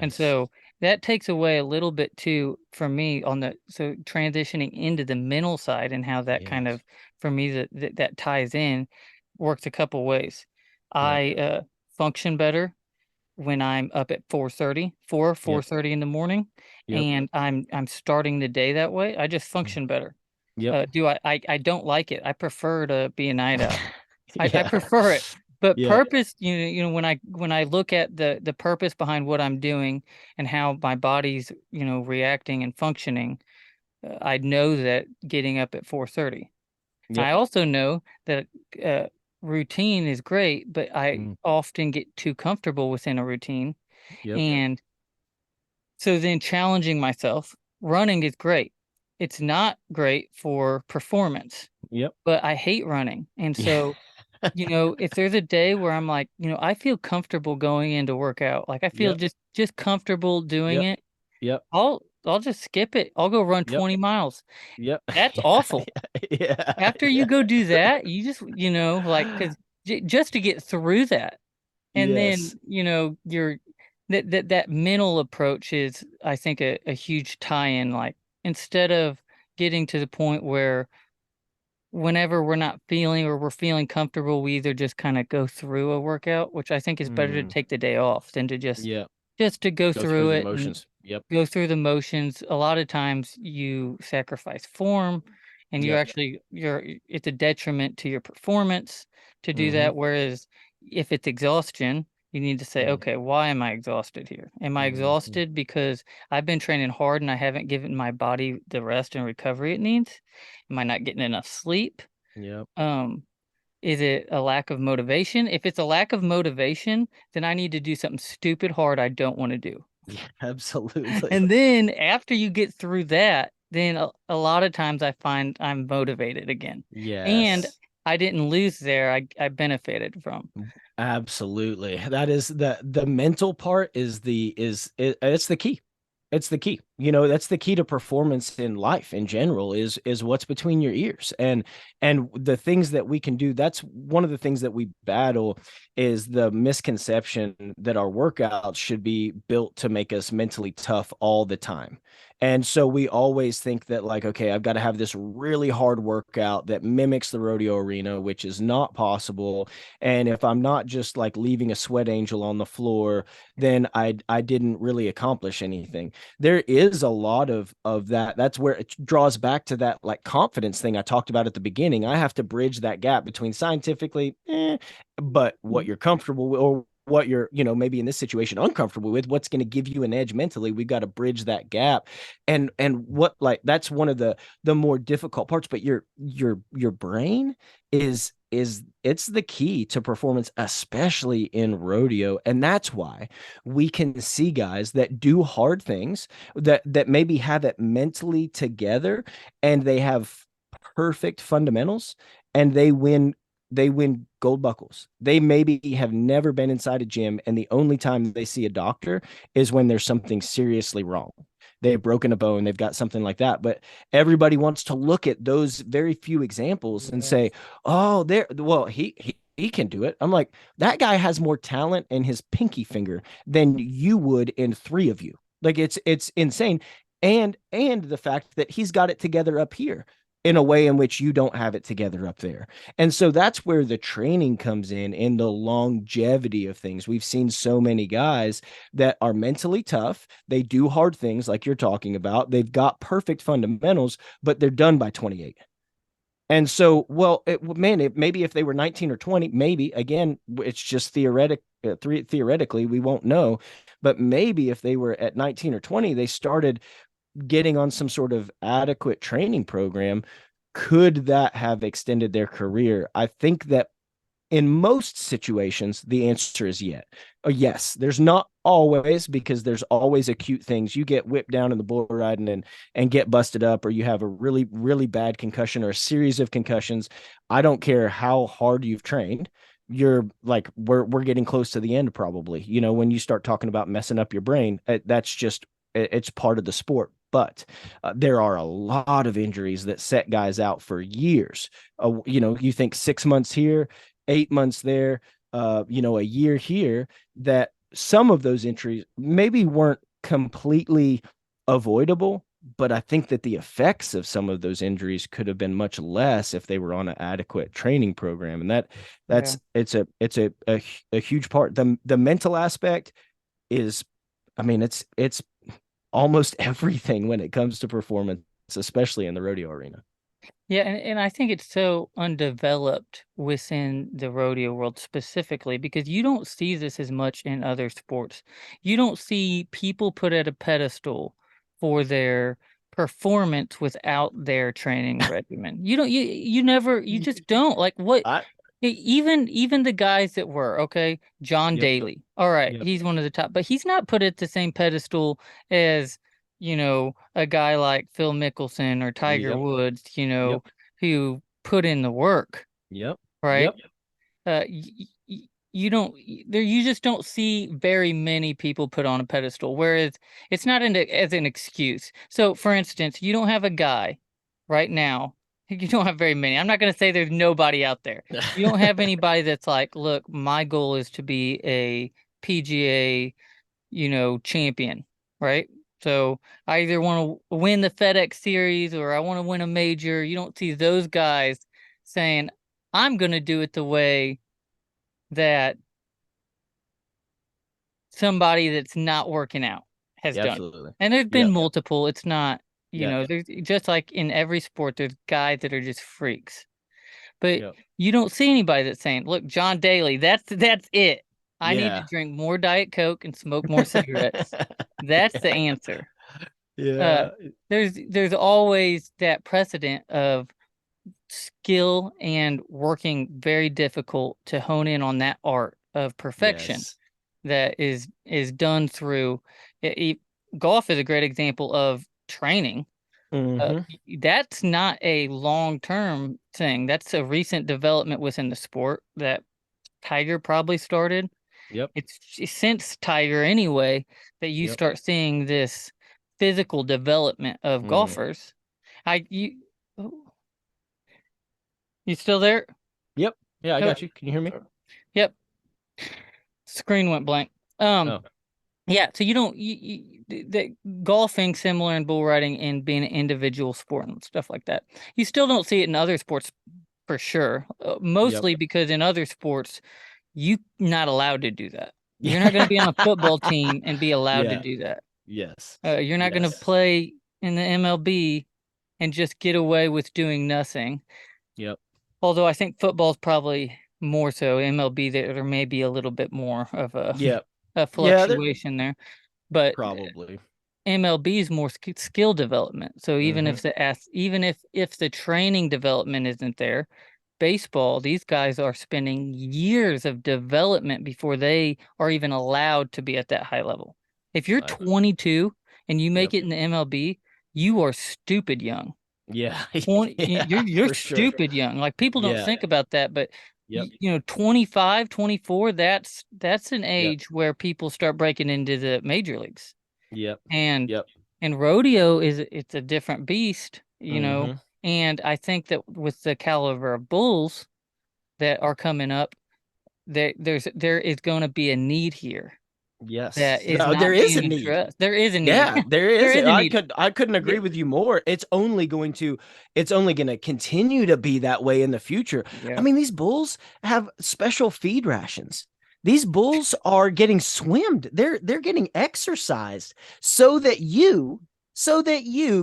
And yes. so that takes away a little bit too for me so transitioning into the mental side and how that kind Yes. of, for me, that ties in, works a couple ways. Yep. I function better when I'm up at 4:30, Yep. 4:30 in the morning, Yep. and I'm starting the day that way. I just Mm, function better. yep. I don't like it. I prefer to be a night owl. I Yeah. prefer it. But Yeah. purpose, when I look at the purpose behind what I'm doing and how my body's, reacting and functioning, I know that getting up at 4:30. Yep. I also know that uh, routine is great, but I Mm, often get too comfortable within a routine. yep. And so then challenging myself, running is great. It's not great for performance, Yep. but I hate running. And Yeah. so, if there's a day where I'm like, I feel comfortable going in to work out, like I feel Yep. just comfortable doing Yep. it, Yep. I'll just skip it. I'll go run Yep. 20 miles. Yep. That's awful. Yeah. After you Yeah. go do that, you just, like, because just to get through that. And then, Yes. your that mental approach is, I think, a huge tie-in. Like instead of getting to the point where whenever we're not feeling or we're feeling comfortable, we either just kind of go through a workout, which I think is better to Mm, take the day off than to yeah. just to go Go through through the it and motions. Yep. go through the motions. A lot of times you sacrifice form and Yep. it's a detriment to your performance to do Mm-hmm. that. Whereas if it's exhaustion, you need to say, Mm, okay, why am I exhausted here? Am I mm-hmm. exhausted because I've been training hard and I haven't given my body the rest and recovery it needs? Am I not getting enough sleep? Yep. Um, is it a lack of motivation? If it's a lack of motivation, then I need to do something stupid hard I don't want to do. Yeah, absolutely. And then after you get through that, then a lot of times I find I'm motivated again. And Yes. I didn't lose there. I benefited from. Absolutely. That is the mental part it's the key. It's the key. That's the key to performance in life in general is what's between your ears. And the things that we can do, that's one of the things that we battle is the misconception that our workouts should be built to make us mentally tough all the time. And so we always think that, like, okay, I've got to have this really hard workout that mimics the rodeo arena, which is not possible. And if I'm not just like leaving a sweat angel on the floor, then I didn't really accomplish anything. There is a lot of that. That's where it draws back to that like confidence thing I talked about at the beginning. I have to bridge that gap between scientifically, but what you're comfortable with, or what you're, maybe in this situation uncomfortable with, what's going to give you an edge mentally. We've got to bridge that gap. And what, like, that's one of the more difficult parts. But your brain is it's the key to performance, especially in rodeo. And that's why we can see guys that do hard things, that maybe have it mentally together, and they have perfect fundamentals, and they win gold buckles. They maybe have never been inside a gym, and the only time they see a doctor is when there's something seriously wrong. They've broken a bone, they've got something like that. But everybody wants to look at those very few examples and say, "Oh, well, he can do it." I'm like, that guy has more talent in his pinky finger than you would in three of you. Like, it's insane. And the fact that he's got it together up here in a way in which you don't have it together up there. And so that's where the training comes in the longevity of things. We've seen so many guys that are mentally tough. They do hard things like you're talking about. They've got perfect fundamentals, but they're done by 28. And so, well, maybe if they were 19 or 20, maybe, again, it's just theoretically, we won't know. But maybe if they were at 19 or 20, they started getting on some sort of adequate training program, could that have extended their career? I think that in most situations, the answer is yes. There's not always, because there's always acute things. You get whipped down in the bull riding and get busted up, or you have a really, really bad concussion or a series of concussions. I don't care how hard you've trained. You're like, we're getting close to the end, probably. When you start talking about messing up your brain, that's just, it's part of the sport. But there are a lot of injuries that set guys out for years. You think 6 months here, 8 months there, a year here, that some of those injuries maybe weren't completely avoidable, but I think that the effects of some of those injuries could have been much less if they were on an adequate training program. And Yeah. it's a huge part. The mental aspect is, I mean, it's almost everything when it comes to performance, especially in the rodeo arena. Yeah, and I think it's so undeveloped within the rodeo world specifically because you don't see this as much in other sports. You don't see people put at a pedestal for their performance without their training regimen. You never you just don't. Like what I even the guys that were, okay, John Yep. Daly. All right, Yep. he's one of the top, but he's not put at the same pedestal as a guy like Phil Mickelson or Tiger Yep. Woods, Yep. who put in the work, Yep. right? Yep. You don't there you just don't see very many people put on a pedestal, whereas it's not as an excuse. So, for instance, you don't have a guy right now. You don't have very many. I'm not going to say there's nobody out there. You don't have anybody that's like, look, my goal is to be a PGA champion, right? So I either want to win the FedEx series or I want to win a major. You don't see those guys saying, I'm going to do it the way that somebody that's not working out has Yeah, done. absolutely. And there's been Yep. multiple. It's not, Yep. there's just like in every sport, there's guys that are just freaks. But Yep. you don't see anybody that's saying, "Look, John Daly, that's it. I need to Yeah. drink more Diet Coke and smoke more cigarettes." That's the answer. Uh, Yeah. there's always that precedent of skill and working very difficult to hone in on that art of perfection Yes. that is done through golf is a great example of training. uh, Mm-hmm. that's not a long-term thing. That's a recent development within the sport that Tiger probably started. Yep. It's since Tiger anyway that you Yep. start seeing this physical development of Mm. golfers. I you oh, you still there? Yep. Yeah, I Oh, got you. Can you hear me? yep. Screen went blank. Um, Oh. yeah. So you don't. the golfing similar in bull riding and being an individual sport and stuff like that. You still don't see it in other sports for sure. Yep. Mostly because in other sports you're not allowed to do that. You're not going to be on a Yeah. football team and be allowed to Yeah. do that. Yes. You're not going to Yes. play in the MLB and just get away with doing nothing. Yep. Although I think football's probably more so. MLB, there may be a little bit more of a Yep. a Yeah, they're fluctuation there, but probably. MLB is more skill development. So even Mm-hmm. if even if the training development isn't there, baseball, these guys are spending years of development before they are even allowed to be at that high level. If you're I, 22 and you make yep. it in the MLB, you are stupid young. Yeah. 20, Yeah, you're for sure. stupid young. Like people don't Yeah. think about that, but Yep. 25, 24, that's an Yep. age where people start breaking into the major leagues. Yep. And Yep. rodeo it's a different beast, Mm-hmm. and I think that with the caliber of bulls that are coming up, there is going to be a need here that Yes. is There not is a being need. addressed. There is a need. Yeah, there There is. is a I need. could I couldn't agree Yeah. with you more. It's only going to continue to be that way in the future. I Yeah. mean, these bulls have special feed rations. These bulls are getting swimmed. They're getting exercised so that you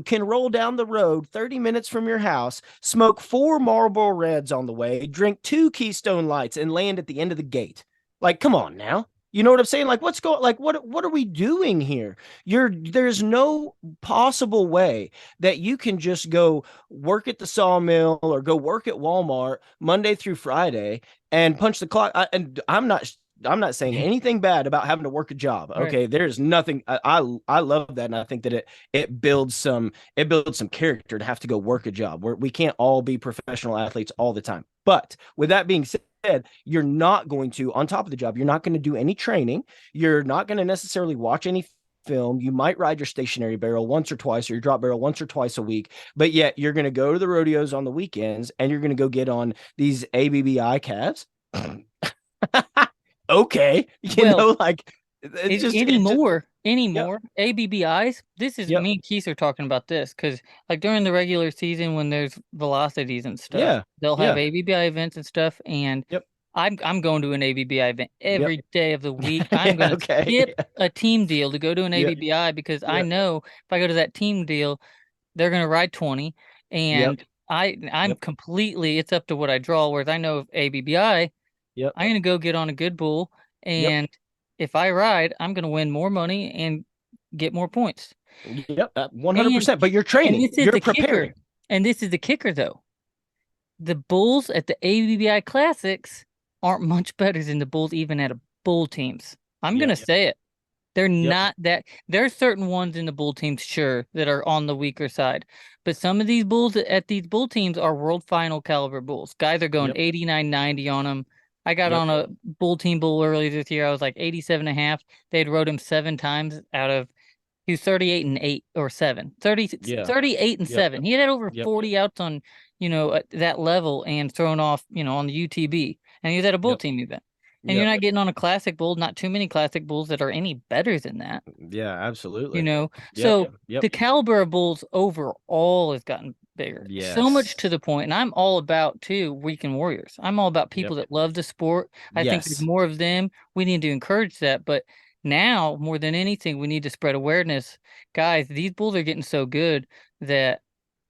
can roll down the road 30 minutes from your house, smoke 4 Marlboro Reds on the way, drink 2 Keystone Lights and land at the end of the gate. Like, come on now. You know what I'm saying? Like, what are we doing here? There's no possible way that you can just go work at the sawmill or go work at Walmart Monday through Friday and punch the clock. And I'm not saying anything bad about having to work a job. Right. Okay, there's nothing. I love that, and I think that it builds some character to have to go work a job. We can't all be professional athletes all the time. But with that being said, you're not going to, on top of the job, you're not going to do any training. You're not going to necessarily watch any film. You might ride your stationary barrel once or twice, or your drop barrel once or twice a week, but yet you're going to go to the rodeos on the weekends and you're going to go get on these ABBI calves. Okay. Well, Like it just, yep, anymore ABBIs. This is yep, me and Keith are talking about this because like during the regular season when there's velocities and stuff, yeah, they'll have yeah, ABBI events and stuff, and yep, I'm going to an ABBI event yep. every day of the week. I'm gonna Okay. skip a team deal to go to an Yep, ABBI because I yep, know if I go to that team deal, they're gonna ride 20, yep, and I'm yep, completely it's up to what I draw. Whereas I know if ABBI, yep, I'm gonna go get on a good bull, yep, and if I ride, I'm gonna win more money and get more points. yep, And 100%. But you're training, this is you're the kicker. preparing. And this is the kicker though. The bulls at the ABBI Classics aren't much better than the bulls even at a bull teams. I'm Yep, gonna say it. They're yep, not that. There's certain ones in the bull teams, sure, that are on the weaker side, but some of these bulls at these bull teams are world final caliber bulls. Guys are going yep, 89, 90 on them. I got yep, on a bull team bull earlier this year. I was like 87 and a half. They'd rode him 7 times out of he was 38 and 8 or 7. yeah, 38 and yep, 7. He had over yep, 40 outs on, at that level and thrown off, on the UTB. And he was at a bull yep, team event. And you're yep, not getting on a classic bull, not too many classic bulls that are any better than that yeah, you absolutely. know. Yep, So yep, the caliber of bulls overall has gotten bigger. So much yes, to the point, and I'm all about too weekend warriors. I'm all about yep, people that love the sport. I think there's yes, more of them. We need to encourage that, but now more than anything, we need to spread awareness. Guys, these bulls are getting so good that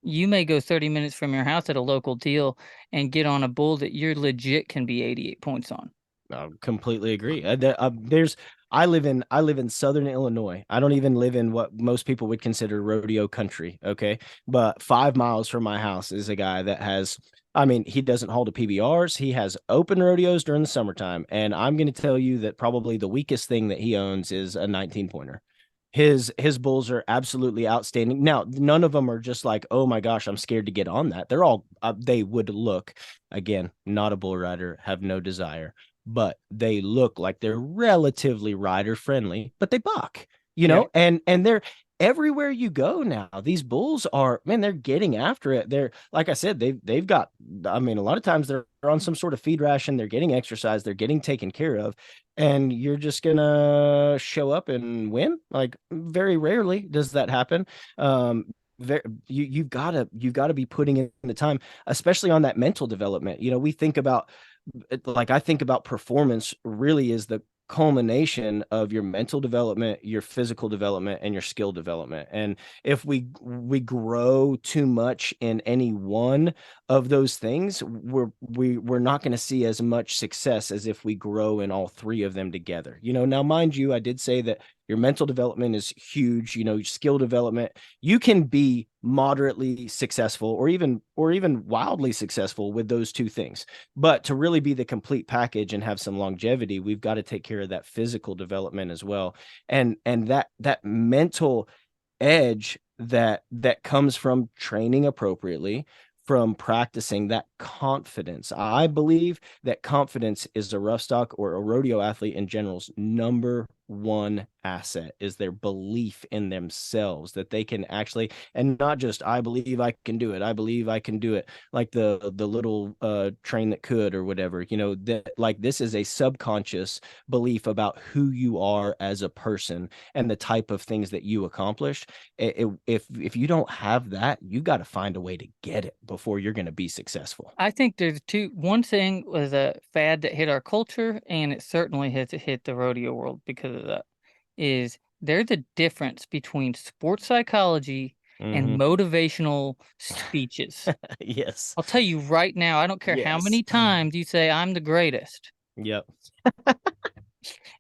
you may go 30 minutes from your house at a local deal and get on a bull that you're legit can be 88 points on. I completely agree. I live in Southern Illinois. I don't even live in what most people would consider rodeo country. Okay, but 5 miles from my house is a guy that has. I mean, he doesn't hold a PBRs. He has open rodeos during the summertime, and I'm going to tell you that probably the weakest thing that he owns is a 19 pointer. His bulls are absolutely outstanding. Now, none of them are just like, oh my gosh, I'm scared to get on that. They're all they would look again, not a bull rider, have no desire, but they look like they're relatively rider friendly, but they buck, Yeah. and they're everywhere you go now. These bulls are, man, they're getting after it. They're, like I said, they've got, I mean, a lot of times they're on some sort of feed ration, they're getting exercise, they're getting taken care of, and you're just gonna show up and win. Like, very rarely does that happen. You've got to be putting in the time, especially on that mental development. We think about, like, I think about performance really is the culmination of your mental development, your physical development, and your skill development. And if we grow too much in any one of those things, we're not going to see as much success as if we grow in all three of them together. Now, mind you, I did say that your mental development is huge. Your skill development, you can be moderately successful or even wildly successful with those two things. But to really be the complete package and have some longevity, we've got to take care of that physical development as well. And that mental edge that comes from training appropriately, from practicing, that confidence. I believe that confidence is a rough stock or a rodeo athlete in general's number one asset, is their belief in themselves, that they can actually, and not just, I believe I can do it, I believe I can do it, like the little train that could, or whatever. That, like, this is a subconscious belief about who you are as a person and the type of things that you accomplish. If you don't have that, you got to find a way to get it before you're going to be successful. I think there's one thing was a fad that hit our culture, and it certainly has hit the rodeo world because of that, is there's a difference between sports psychology and motivational speeches. Yes. I'll tell you right now, I don't care how Yes. many times you say I'm the greatest. Yep.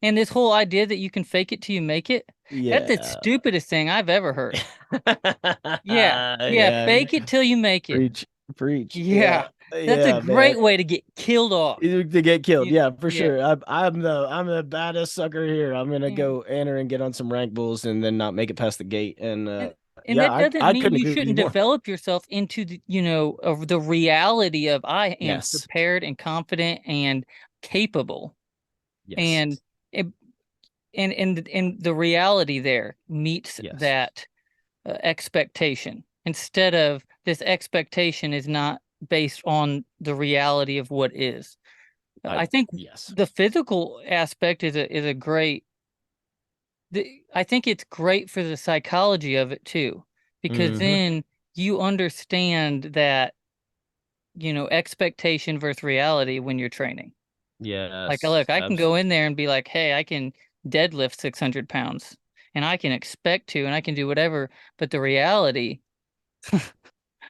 And this whole idea that you can fake it till you make it, that's the Yeah. stupidest thing I've ever heard. Yeah. Yeah. Yeah. Fake it till you make it. Preach. Preach. Yeah. Yeah. That's a Yeah, man. great way to get killed off. To get killed. Yeah, for Yeah. sure. I'm the baddest sucker here. I'm gonna Yeah. go enter and get on some rank bulls and then not make it past the gate. And And yeah, that doesn't I mean couldn't you agree with you shouldn't more. develop yourself into of the reality of I am Yes. prepared and confident and capable. Yes. And it, and the reality there meets Yes. that expectation, instead of this expectation is not based on the reality of what is. I think Yes. the physical aspect is a great. I think it's great for the psychology of it too, because Mm-hmm. then you understand that, expectation versus reality when you're training. Like, Yes. look, I can go in there and be like, hey, I can deadlift 600 pounds and I can expect to, and I can do whatever. But the reality,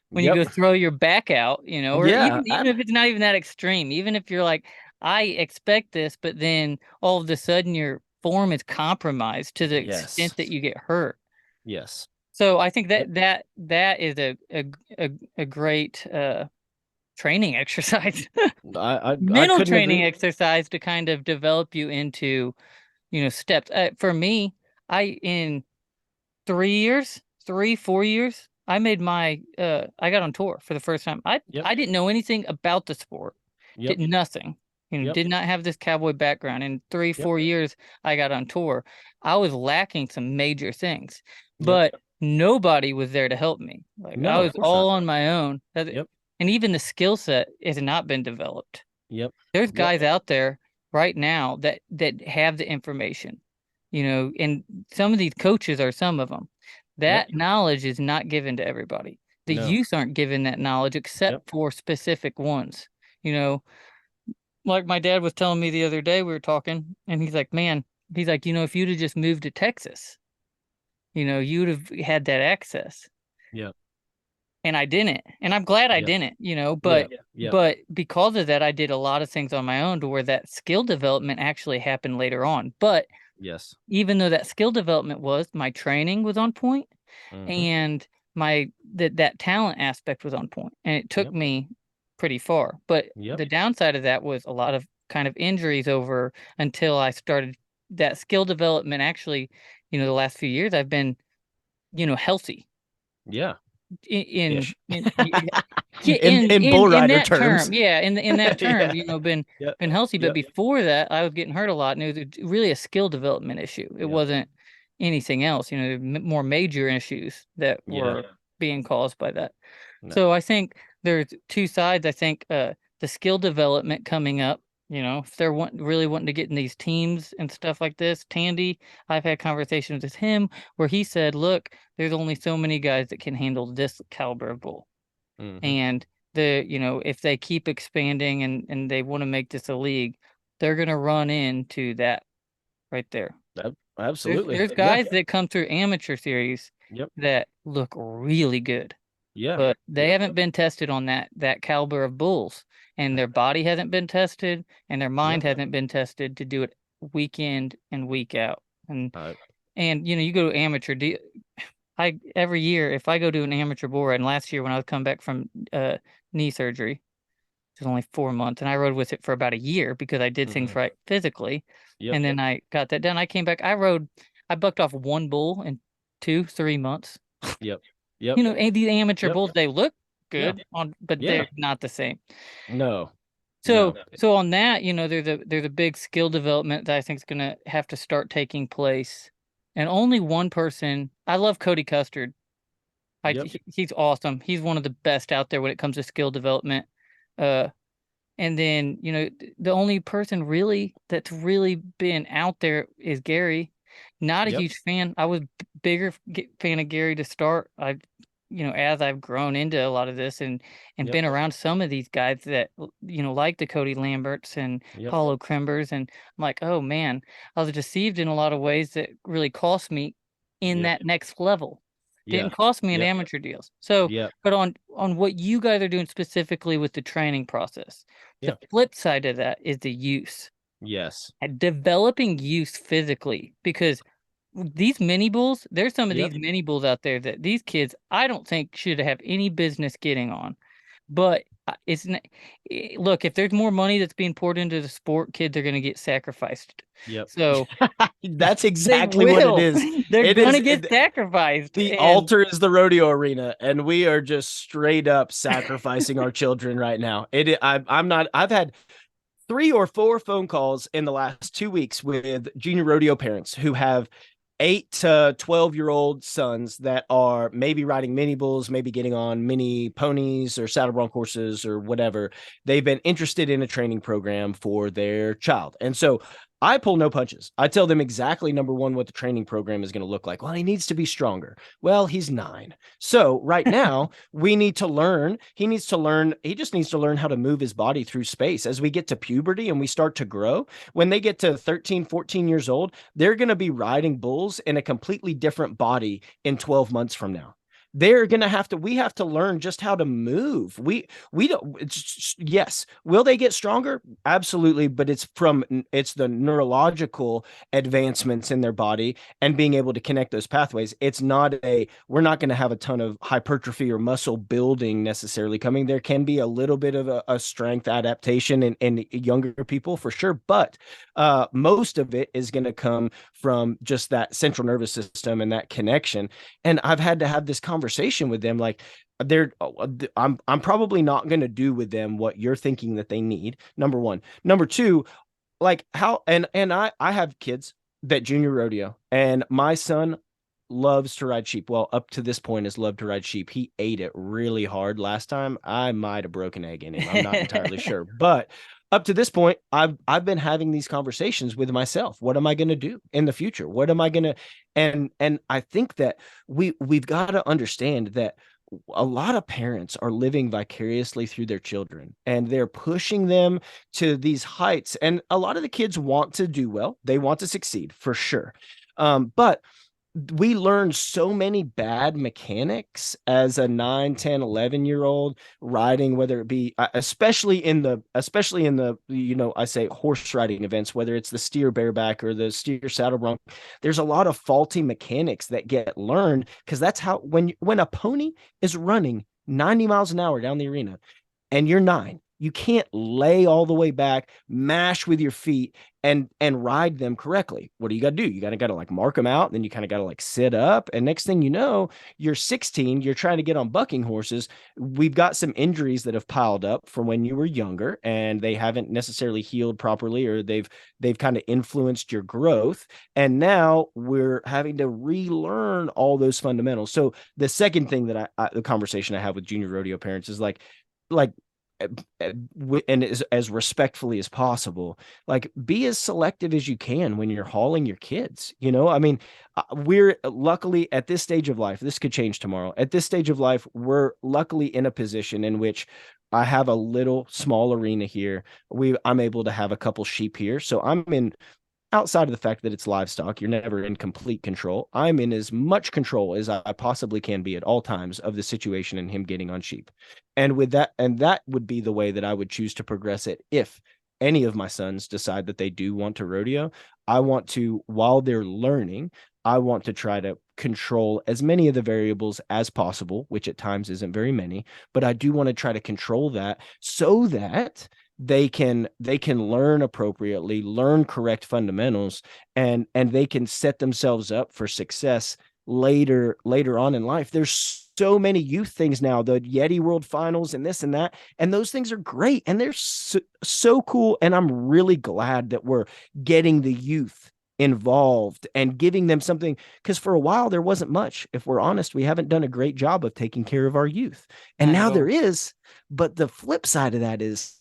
when you Yep. go throw your back out, or Yeah. even if it's not even that extreme, even if you're like, I expect this, but then all of a sudden your form is compromised to the Yes. extent that you get hurt. Yes. So I think Yep. that is a great training exercise, I mental couldn't agree. training exercise to kind of develop you into, steps. For me, in 3 years, 4 years, I made I got on tour for the first time. Yep. I didn't know anything about the sport. Yep. Did nothing. Yep. Did not have this cowboy background. In three, Yep. 4 years, I got on tour. I was lacking some major things, Yep. but nobody was there to help me. Like, I No, was of course not. all on my own. Yep. And even the skill set has not been developed. Yep. There's Yep. guys out there right now that have the information, and some of these coaches are some of them. Yep. That knowledge is not given to everybody. The No. youth aren't given that knowledge Yep. except for specific ones. You know, like my dad was telling me the other day, we were talking, and he's like, man, he's like, if you'd have just moved to Texas, you'd have had that access. Yep. And I didn't. And I'm glad I Yep. didn't, Yep. but Yep. but because of that, I did a lot of things on my own to where that skill development actually happened later on. But Yes. even though that skill development my training was on point, Mm-hmm. and that talent aspect was on point, and it took Yep. me pretty far. But Yep. the downside of that was a lot of kind of injuries over until I started that skill development. Actually, the last few years I've been, healthy Yeah. in Ish. in yeah, In bull in rider that term. terms. Yeah, in that term, Yeah. Yep. been healthy. But Yep. before that, I was getting hurt a lot, and it was really a skill development issue. It Yep. wasn't anything else. More major issues that Yeah. were being caused by that. No. So I think there's two sides. I think the skill development coming up. If they're really wanting to get in these teams and stuff like this, Tandy, I've had conversations with him where he said, look, there's only so many guys that can handle this caliber of bull. Mm-hmm. And if they keep expanding and they want to make this a league, they're going to run into that right there. There's Absolutely. there's Yeah. guys that come through amateur series Yep. that look really good, Yeah. but they Yep. haven't been tested on that caliber of bulls, and their body hasn't been tested, and their mind Yep. hasn't been tested to do it week in and week out. And Uh, and you go to amateur. I every year if I go to an amateur bull ride, and last year when I was coming back from knee surgery, it was only 4 months, and I rode with it for about a year because I did things mhm. right physically, Yep. and then I got that done. I came back. I bucked off one bull in 2-3 months. Yep. Yep. And these amateur Yep. bulls, they look Yeah. good but Yeah. they're not the same. No. So No. so on that, there's a big skill development that I think is gonna have to start taking place. And only one person, I love Cody Custard. Yep. He's awesome. He's one of the best out there when it comes to skill development. Uh, and then, the only person really that's really been out there is Gary. Not a Yep. huge fan. I was bigger fan of Gary to start. As I've grown into a lot of this and Yep. been around some of these guys that, like the Cody Lamberts and Yep. Paulo Krimbers, and I'm like, oh man, I was deceived in a lot of ways that really cost me in Yep. that next level. Yeah. Didn't cost me in Yep. amateur deals. So, Yep. but on what you guys are doing specifically with the training process, the Yep. flip side of that is the use. Yes. And developing use physically, because these mini bulls, there's some of Yep. these mini bulls out there that these kids I don't think should have any business getting on. But it's not, look, if there's more money that's being poured into the sport, kids are going to get sacrificed. Yep. So That's they exactly what it will. is. They're It going to is get sacrificed. the And altar is the rodeo arena, and we are just straight up sacrificing our children right now. I'm not. I've had 3 or 4 phone calls in the last 2 weeks with junior rodeo parents who have 8 to 12-year-old sons that are maybe riding mini bulls, maybe getting on mini ponies or saddle bronc horses or whatever. They've been interested in a training program for their child. And so I pull no punches. I tell them exactly, number one, what the training program is going to look like. Well, he needs to be stronger. Well, he's 9. So right now we need to learn. He just needs to learn how to move his body through space. As we get to puberty and we start to grow, when they get to 13, 14 years old, they're going to be riding bulls in a completely different body in 12 months from now. We have to learn just how to move. We don't, yes. Will they get stronger? Absolutely. But it's the neurological advancements in their body and being able to connect those pathways. We're not going to have a ton of hypertrophy or muscle building necessarily coming. There can be a little bit of a strength adaptation in younger people for sure. But most of it is going to come from just that central nervous system and that connection. And I've had to have this conversation with them, like I'm probably not going to do with them what you're thinking that they need. Number one. Number two, like how and I have kids that junior rodeo, and my son loves to ride sheep. Well, up to this point has loved to ride sheep. He ate it really hard last time. I might have broken an egg in him. I'm not entirely sure. But up to this point, I've been having these conversations with myself. What am I going to do in the future? What am I going to and I think that we've got to understand that a lot of parents are living vicariously through their children, and they're pushing them to these heights. And a lot of the kids want to do well. They want to succeed for sure. But we learn so many bad mechanics as a 9, 10, 11-year old riding, whether it be especially in the I say horse riding events, whether it's the steer bareback or the steer saddle bronc. There's a lot of faulty mechanics that get learned, because that's how, when a pony is running 90 miles an hour down the arena and you're 9, you can't lay all the way back, mash with your feet, and ride them correctly. What do you got to do? You got to like mark them out, and then you kind of got to like sit up. And next thing you know, you're 16, you're trying to get on bucking horses. We've got some injuries that have piled up from when you were younger, and they haven't necessarily healed properly, or they've kind of influenced your growth. And now we're having to relearn all those fundamentals. So the second thing that the conversation I have with junior rodeo parents is like and as respectfully as possible. Like, be as selective as you can when you're hauling your kids. I mean, we're luckily at this stage of life, this could change tomorrow. At this stage of life, we're luckily in a position in which I have a little small arena here. I'm able to have a couple sheep here. So I'm in, outside of the fact that it's livestock, you're never in complete control. I'm in as much control as I possibly can be at all times of the situation and him getting on sheep. And that would be the way that I would choose to progress it if any of my sons decide that they do want to rodeo. I want to, while they're learning, I want to try to control as many of the variables as possible, which at times isn't very many, but I do want to try to control that so that they can learn appropriately, learn correct fundamentals, and they can set themselves up for success later on in life. There's so many youth things now, the Yeti World Finals and this and that, and those things are great and they're so cool. And I'm really glad that we're getting the youth involved and giving them something, because for a while there wasn't much. If we're honest, we haven't done a great job of taking care of our youth, and Not at now there all. is. But the flip side of that is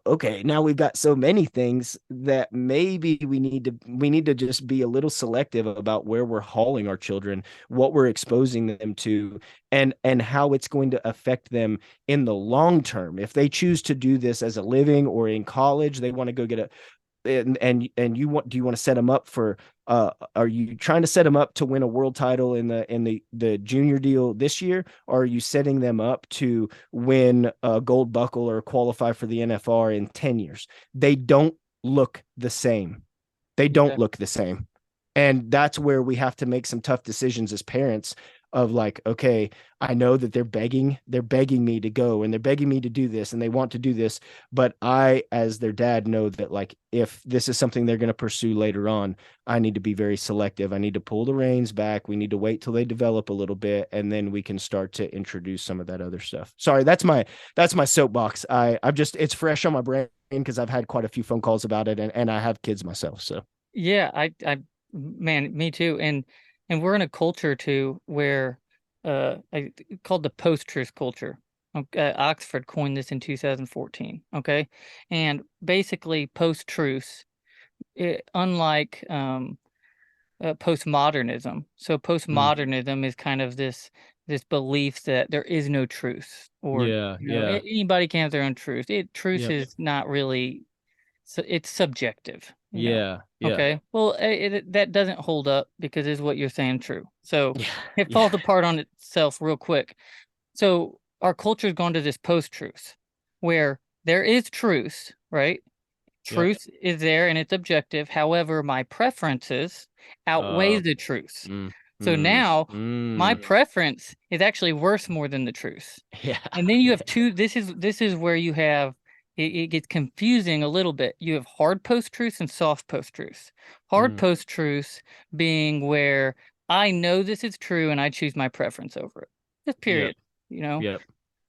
okay, now we've got so many things that maybe we need to just be a little selective about where we're hauling our children, what we're exposing them to, and how it's going to affect them in the long term. If they choose to do this as a living, or in college they want to go get a, and do you want to set them up for, are you trying to set them up to win a world title in the junior deal this year, or are you setting them up to win a gold buckle or qualify for the NFR in 10 years? They don't look the same. They don't Yeah. look the same. And that's where we have to make some tough decisions as parents, of like, okay, I know that they're begging me to go, and they're begging me to do this, and they want to do this, but I, as their dad, know that, like, if this is something they're going to pursue later on, I need to be very selective. I need to pull the reins back. We need to wait till they develop a little bit, and then we can start to introduce some of that other stuff. Sorry, that's my soapbox. I've just, it's fresh on my brain because I've had quite a few phone calls about it, and I have kids myself. So Yeah, man, me too. And we're in a culture too where called the post-truth culture. Oxford coined this in 2014. Okay. And basically post-truth, unlike postmodernism. So mm, postmodernism is kind of this belief that there is no truth, or yeah, yeah, anybody can have their own truth. Truth yep, is not really, so it's subjective. yeah, yeah, Okay. Well, that doesn't hold up because is what you're saying true? So yeah, it yeah, falls apart on itself real quick. So our culture's gone to this post-truth where there is truth, right? yep. Truth is there and it's objective. However, my preferences outweigh Uh, the truth. mm, So mm, now my mm. preference is actually worth more than the truth. Yeah, And then you have yeah, two, this is where you have it gets confusing a little bit. You have hard post-truths and soft post-truths. Hard mm, post-truths being where I know this is true and I choose my preference over it. Just yep, period. You know, yep,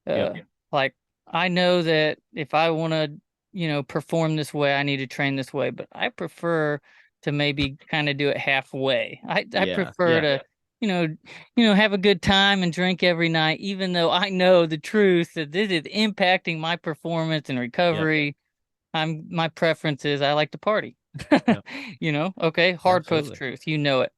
yep, uh, like I know that if I want to, perform this way, I need to train this way, but I prefer to maybe kind of do it halfway. I yeah, prefer yeah, to, you know, have a good time and drink every night, even though I know the truth that this is impacting my performance and yep, recovery. My preference is I like to party. yep, Okay, hard post absolutely. truth, it.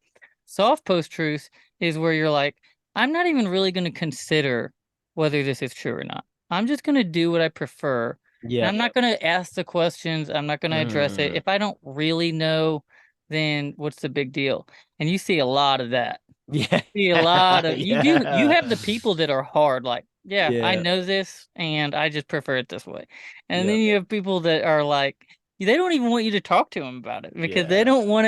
Soft post truth is where you're like, I'm not even really going to consider whether this is true or not. I'm just going to do what I prefer. And I'm Yep. not going to ask the questions. I'm not going to address it. Mm. If I don't really know, then what's the big deal? And you see a lot of that. Yeah, See a lot of you yeah, have the people that are hard, like, yeah, I yeah, know this and I just prefer it this way. And then yep, you have people that are like, they don't even want you to talk to them about it because yeah, they don't want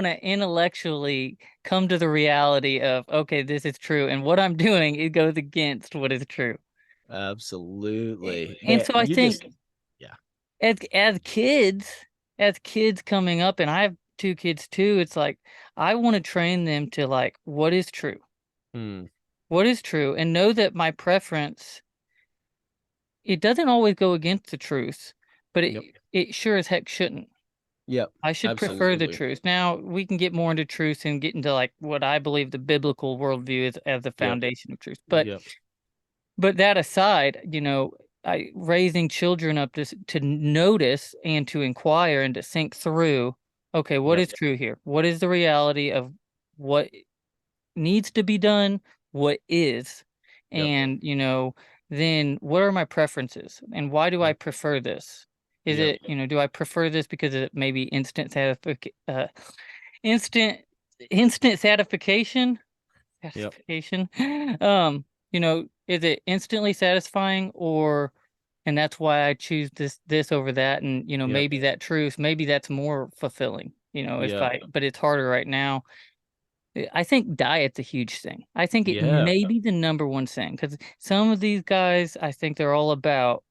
to intellectually come to the reality of, okay, this is true, and what I'm doing, it goes against what is true. absolutely. And Man, so I you think just, yeah. as kids coming up, and I have two kids too, it's like I want to train them to like Mm. what is true, and know that my preference, it doesn't always go against the truth, but Yep, it sure as heck shouldn't. yep, I should prefer the absolutely. truth. Now we can get more into truth and get into like what I believe the biblical worldview is as the Yep, foundation of truth. But yep, that aside, raising children up to notice and to inquire and to think through, okay, what Yep. is true here? What is the reality of what needs to be done, what is, Yep. and then what are my preferences and why do I Yep. prefer this? Is Yep. it, do I prefer this because it maybe instant instant satisfaction? Yep. Satisfaction. Is it instantly satisfying, and that's why I choose this over that, and Yep. maybe that truth, maybe that's more fulfilling, if Yep. but it's harder right now. I think diet's a huge thing. I think it Yeah. may be the number one thing because some of these guys, I think they're all about,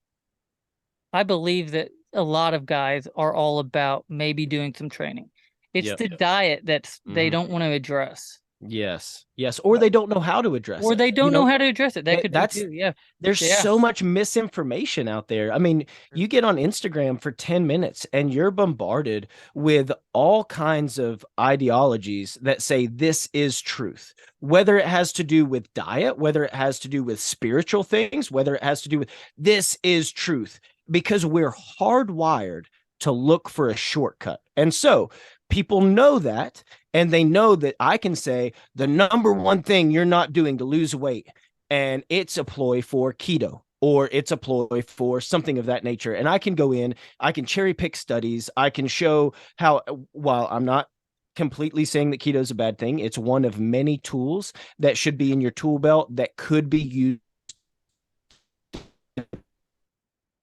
I believe that a lot of guys are all about maybe doing some training. It's Yep. the diet that's they Hmm. don't want to address, Yes. Yes. Or they don't know how to address or it. they don't know how to address it. That could be That's too. Yeah. there's Yeah. so much misinformation out there. I mean, you get on Instagram for 10 minutes and you're bombarded with all kinds of ideologies that say this is truth, whether it has to do with diet, whether it has to do with spiritual things, whether it has to do with this is truth, because we're hardwired to look for a shortcut. And so people know that, and they know that I can say the number one thing you're not doing to lose weight, and it's a ploy for keto or it's a ploy for something of that nature. And I can go in, I can cherry pick studies, I can show how, while I'm not completely saying that keto is a bad thing, it's one of many tools that should be in your tool belt that could be used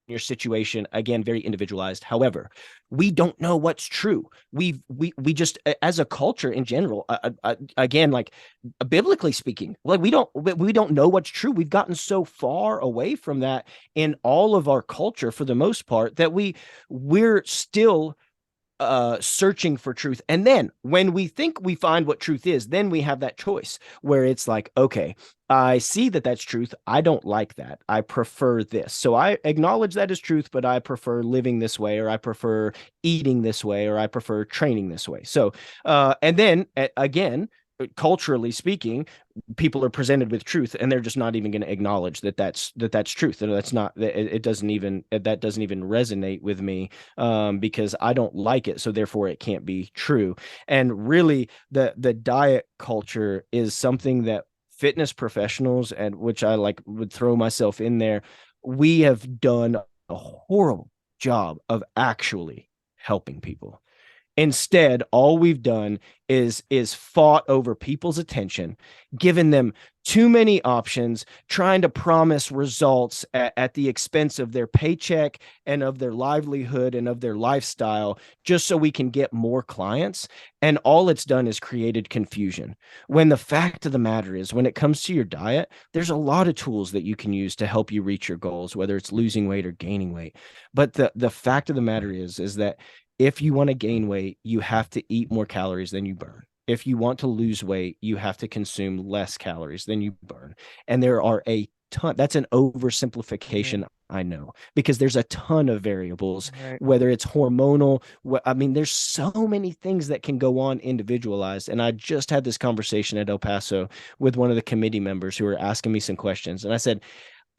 your situation, again, very individualized. However, we don't know what's true. We just, as a culture in general, again, like biblically speaking, like we don't know what's true. We've gotten so far away from that in all of our culture for the most part that we're still searching for truth. And then when we think we find what truth is, then we have that choice where it's like, okay, I see that that's truth. I don't like that. I prefer this. So I acknowledge that as truth, but I prefer living this way, or I prefer eating this way, or I prefer training this way. So, and then again, culturally speaking, people are presented with truth and they're just not even going to acknowledge that that's truth, and that's not, it doesn't even, that doesn't even resonate with me, because I don't like it, so therefore it can't be true. And really, the diet culture is something that fitness professionals, and which I like would throw myself in there, we have done a horrible job of actually helping people. Instead, all we've done is fought over people's attention, given them too many options, trying to promise results at the expense of their paycheck and of their livelihood and of their lifestyle, just so we can get more clients. And all it's done is created confusion. When the fact of the matter is, when it comes to your diet, there's a lot of tools that you can use to help you reach your goals, whether it's losing weight or gaining weight. But the fact of the matter is that if you want to gain weight, you have to eat more calories than you burn. If you want to lose weight, you have to consume less calories than you burn. And there are a ton, that's an Yeah. oversimplification, I know, because there's a ton of variables, Right. whether it's hormonal. I mean, there's so many things that can go on individualized. And I just had this conversation at El Paso with one of the committee members who were asking me some questions. And I said,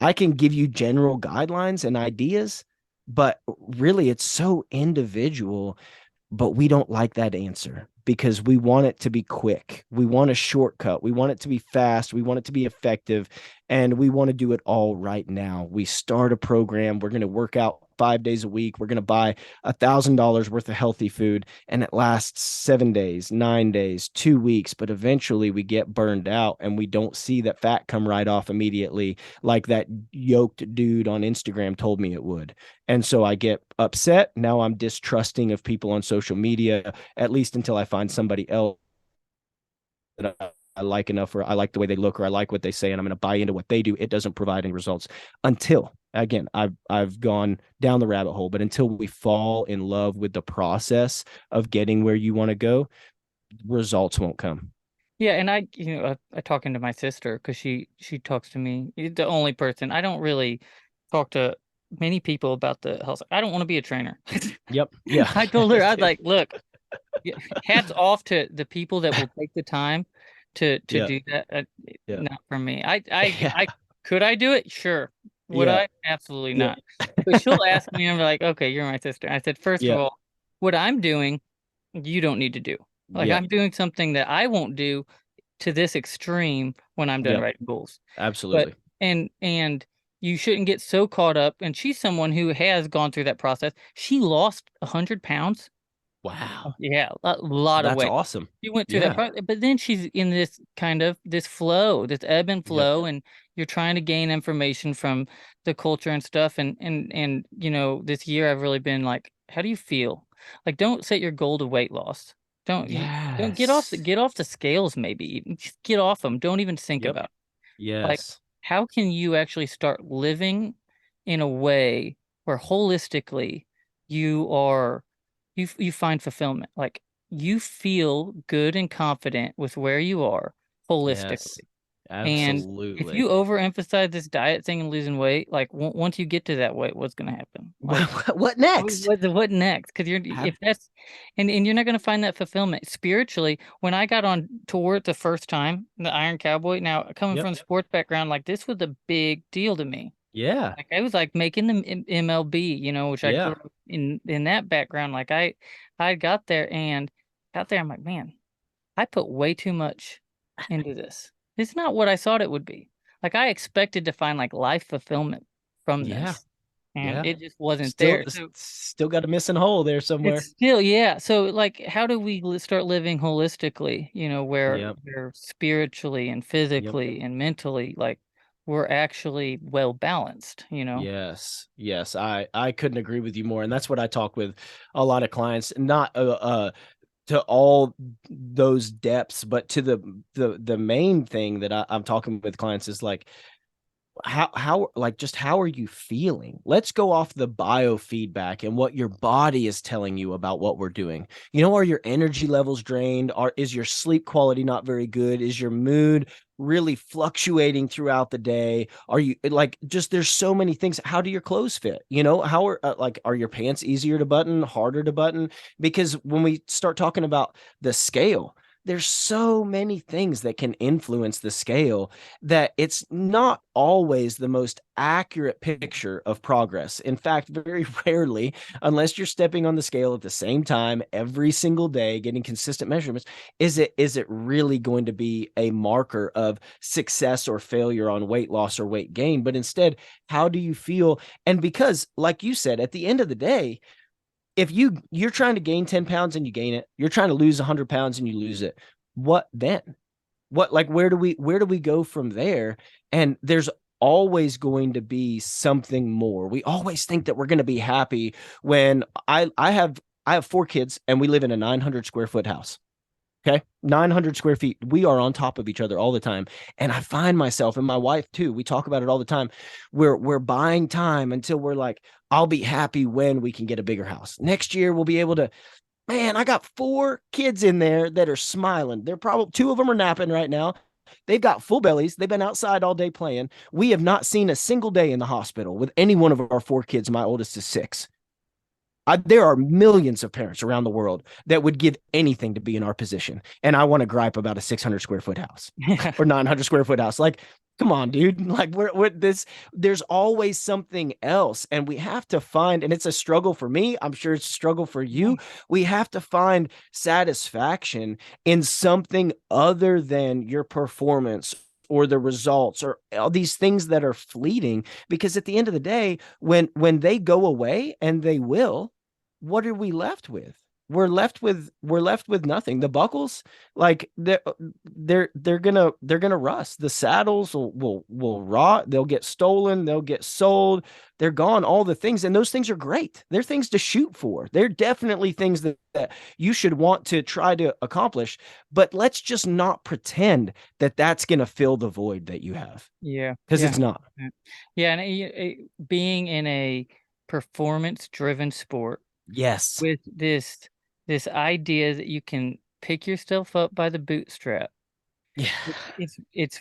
I can give you general guidelines and ideas, but really it's so individual. But we don't like that answer because we want it to be quick. We want a shortcut. We want it to be fast. We want it to be effective. And we want to do it all right now. We start a program. We're going to work out 5 days a week. We're going to buy $1,000 worth of healthy food. And it lasts 7 days, 9 days, 2 weeks. But eventually we get burned out and we don't see that fat come right off immediately, like that yoked dude on Instagram told me it would. And so I get upset. Now I'm distrusting of people on social media, at least until I find somebody else that I like enough, or I like the way they look, or I like what they say, and I'm going to buy into what they do. It doesn't provide any results until, again, I've gone down the rabbit hole, but until we fall in love with the process of getting where you want to go, results won't come. Yeah, and I talking to my sister because she talks to me. The only person I don't really talk to many people about the health. I don't want to be a trainer. Yep. Yeah. I told her, I'd like, look, yeah, hats off to the people that will take the time to Yeah. do that. Yeah. Not for me. I Yeah. could I do it? Sure. Would Yeah. I? Absolutely Yeah. not. But she'll ask me, and I'm like, okay, you're my sister. I said, first of Yeah. all, what I'm doing, you don't need to do. Like Yep. I'm doing something that I won't do to this extreme when I'm done Yep. writing goals. But Absolutely. and you shouldn't get so caught up. And she's someone who has gone through that process. She lost 100 pounds. Wow. Yeah, a lot of That's weight. awesome. She went through that Yeah. process, but then she's in this kind of this flow, this ebb and Yep. flow, and you're trying to gain information from the culture and stuff. And this year I've really been like, how do you feel? Like, don't set your goal to weight loss. Don't Yes. get off the scales. Maybe even just get off them. Don't even think Yep. about. Like, Yes. how can you actually start living in a way where holistically you are you find fulfillment? Like you feel good and confident with where you are Yes. holistically. And if Absolutely. you overemphasize this diet thing and losing weight, like once you get to that weight, what's going to happen? Like What next? what next? Because you're Have if that's and you're not going to find that fulfillment spiritually. When I got on tour the first time, the Iron Cowboy. Now coming Yep. from the sports background, like this was a big deal to me. Yeah. Like I was like making the MLB, which I grew Yeah. up in that background. Like I got there and got there. I'm like, man, I put way too much into this. It's not what I thought it would be. Like I expected to find like life fulfillment from Yeah. this, and Yeah. it just wasn't Still there. So still got a missing hole there it's somewhere. still, yeah. So like, how do we start living holistically? Where Yep. we're spiritually and Yep. physically and mentally, like we're actually well balanced. Yes. Yes. I couldn't agree with you more. And that's what I talk with a lot of clients, not to all those depths, but to the main thing that I'm talking with clients is like how like just how are you feeling? Let's go off the biofeedback and what your body is telling you about what we're doing. Are your energy levels drained? Is your sleep quality not very good? Is your mood really fluctuating throughout the day? Are you like just there's so many things. How do your clothes fit? How are are your pants easier to button, harder to button? Because when we start talking about the scale, there's so many things that can influence the scale that it's not always the most accurate picture of progress. In fact, very rarely, unless you're stepping on the scale at the same time every single day, getting consistent measurements, is it really going to be a marker of success or failure on weight loss or weight gain? But instead, how do you feel? And because, like you said, at the end of the day, if you're trying to gain 10 pounds and you gain it, you're trying to lose 100 pounds and you lose it, what then? What, like, where do we go from there? And there's always going to be something more. We always think that we're going to be happy when I have 4 kids and we live in a 900 square foot house. Okay. 900 square feet. We are on top of each other all the time. And I find myself and my wife too. We talk about it all the time. We're buying time until we're like, I'll be happy when we can get a bigger house. Next year, we'll be able to. Man, I got 4 kids in there that are smiling. They're probably 2 of them are napping right now. They've got full bellies. They've been outside all day playing. We have not seen a single day in the hospital with any one of our 4 kids. My oldest is 6. There are millions of parents around the world that would give anything to be in our position. And I want to gripe about a 600 square foot house Yeah. or 900 square foot house. Like, come on, dude. Like, we're this, there's always something else. And we have to find, and it's a struggle for me. I'm sure it's a struggle for you. We have to find satisfaction in something other than your performance or the results or all these things that are fleeting, because at the end of the day, when they go away, and they will, what are we left with? We're left with nothing. The buckles, like they're gonna rust. The saddles will rot. They'll get stolen. They'll get sold. They're gone. All the things, and those things are great. They're things to shoot for. They're definitely things that you should want to try to accomplish. But let's just not pretend that that's gonna fill the void that you have, Yeah, because yeah, it's not. 100%. Yeah, and being in a performance-driven sport Yes. with this idea that you can pick yourself up by the bootstrap. Yeah. It's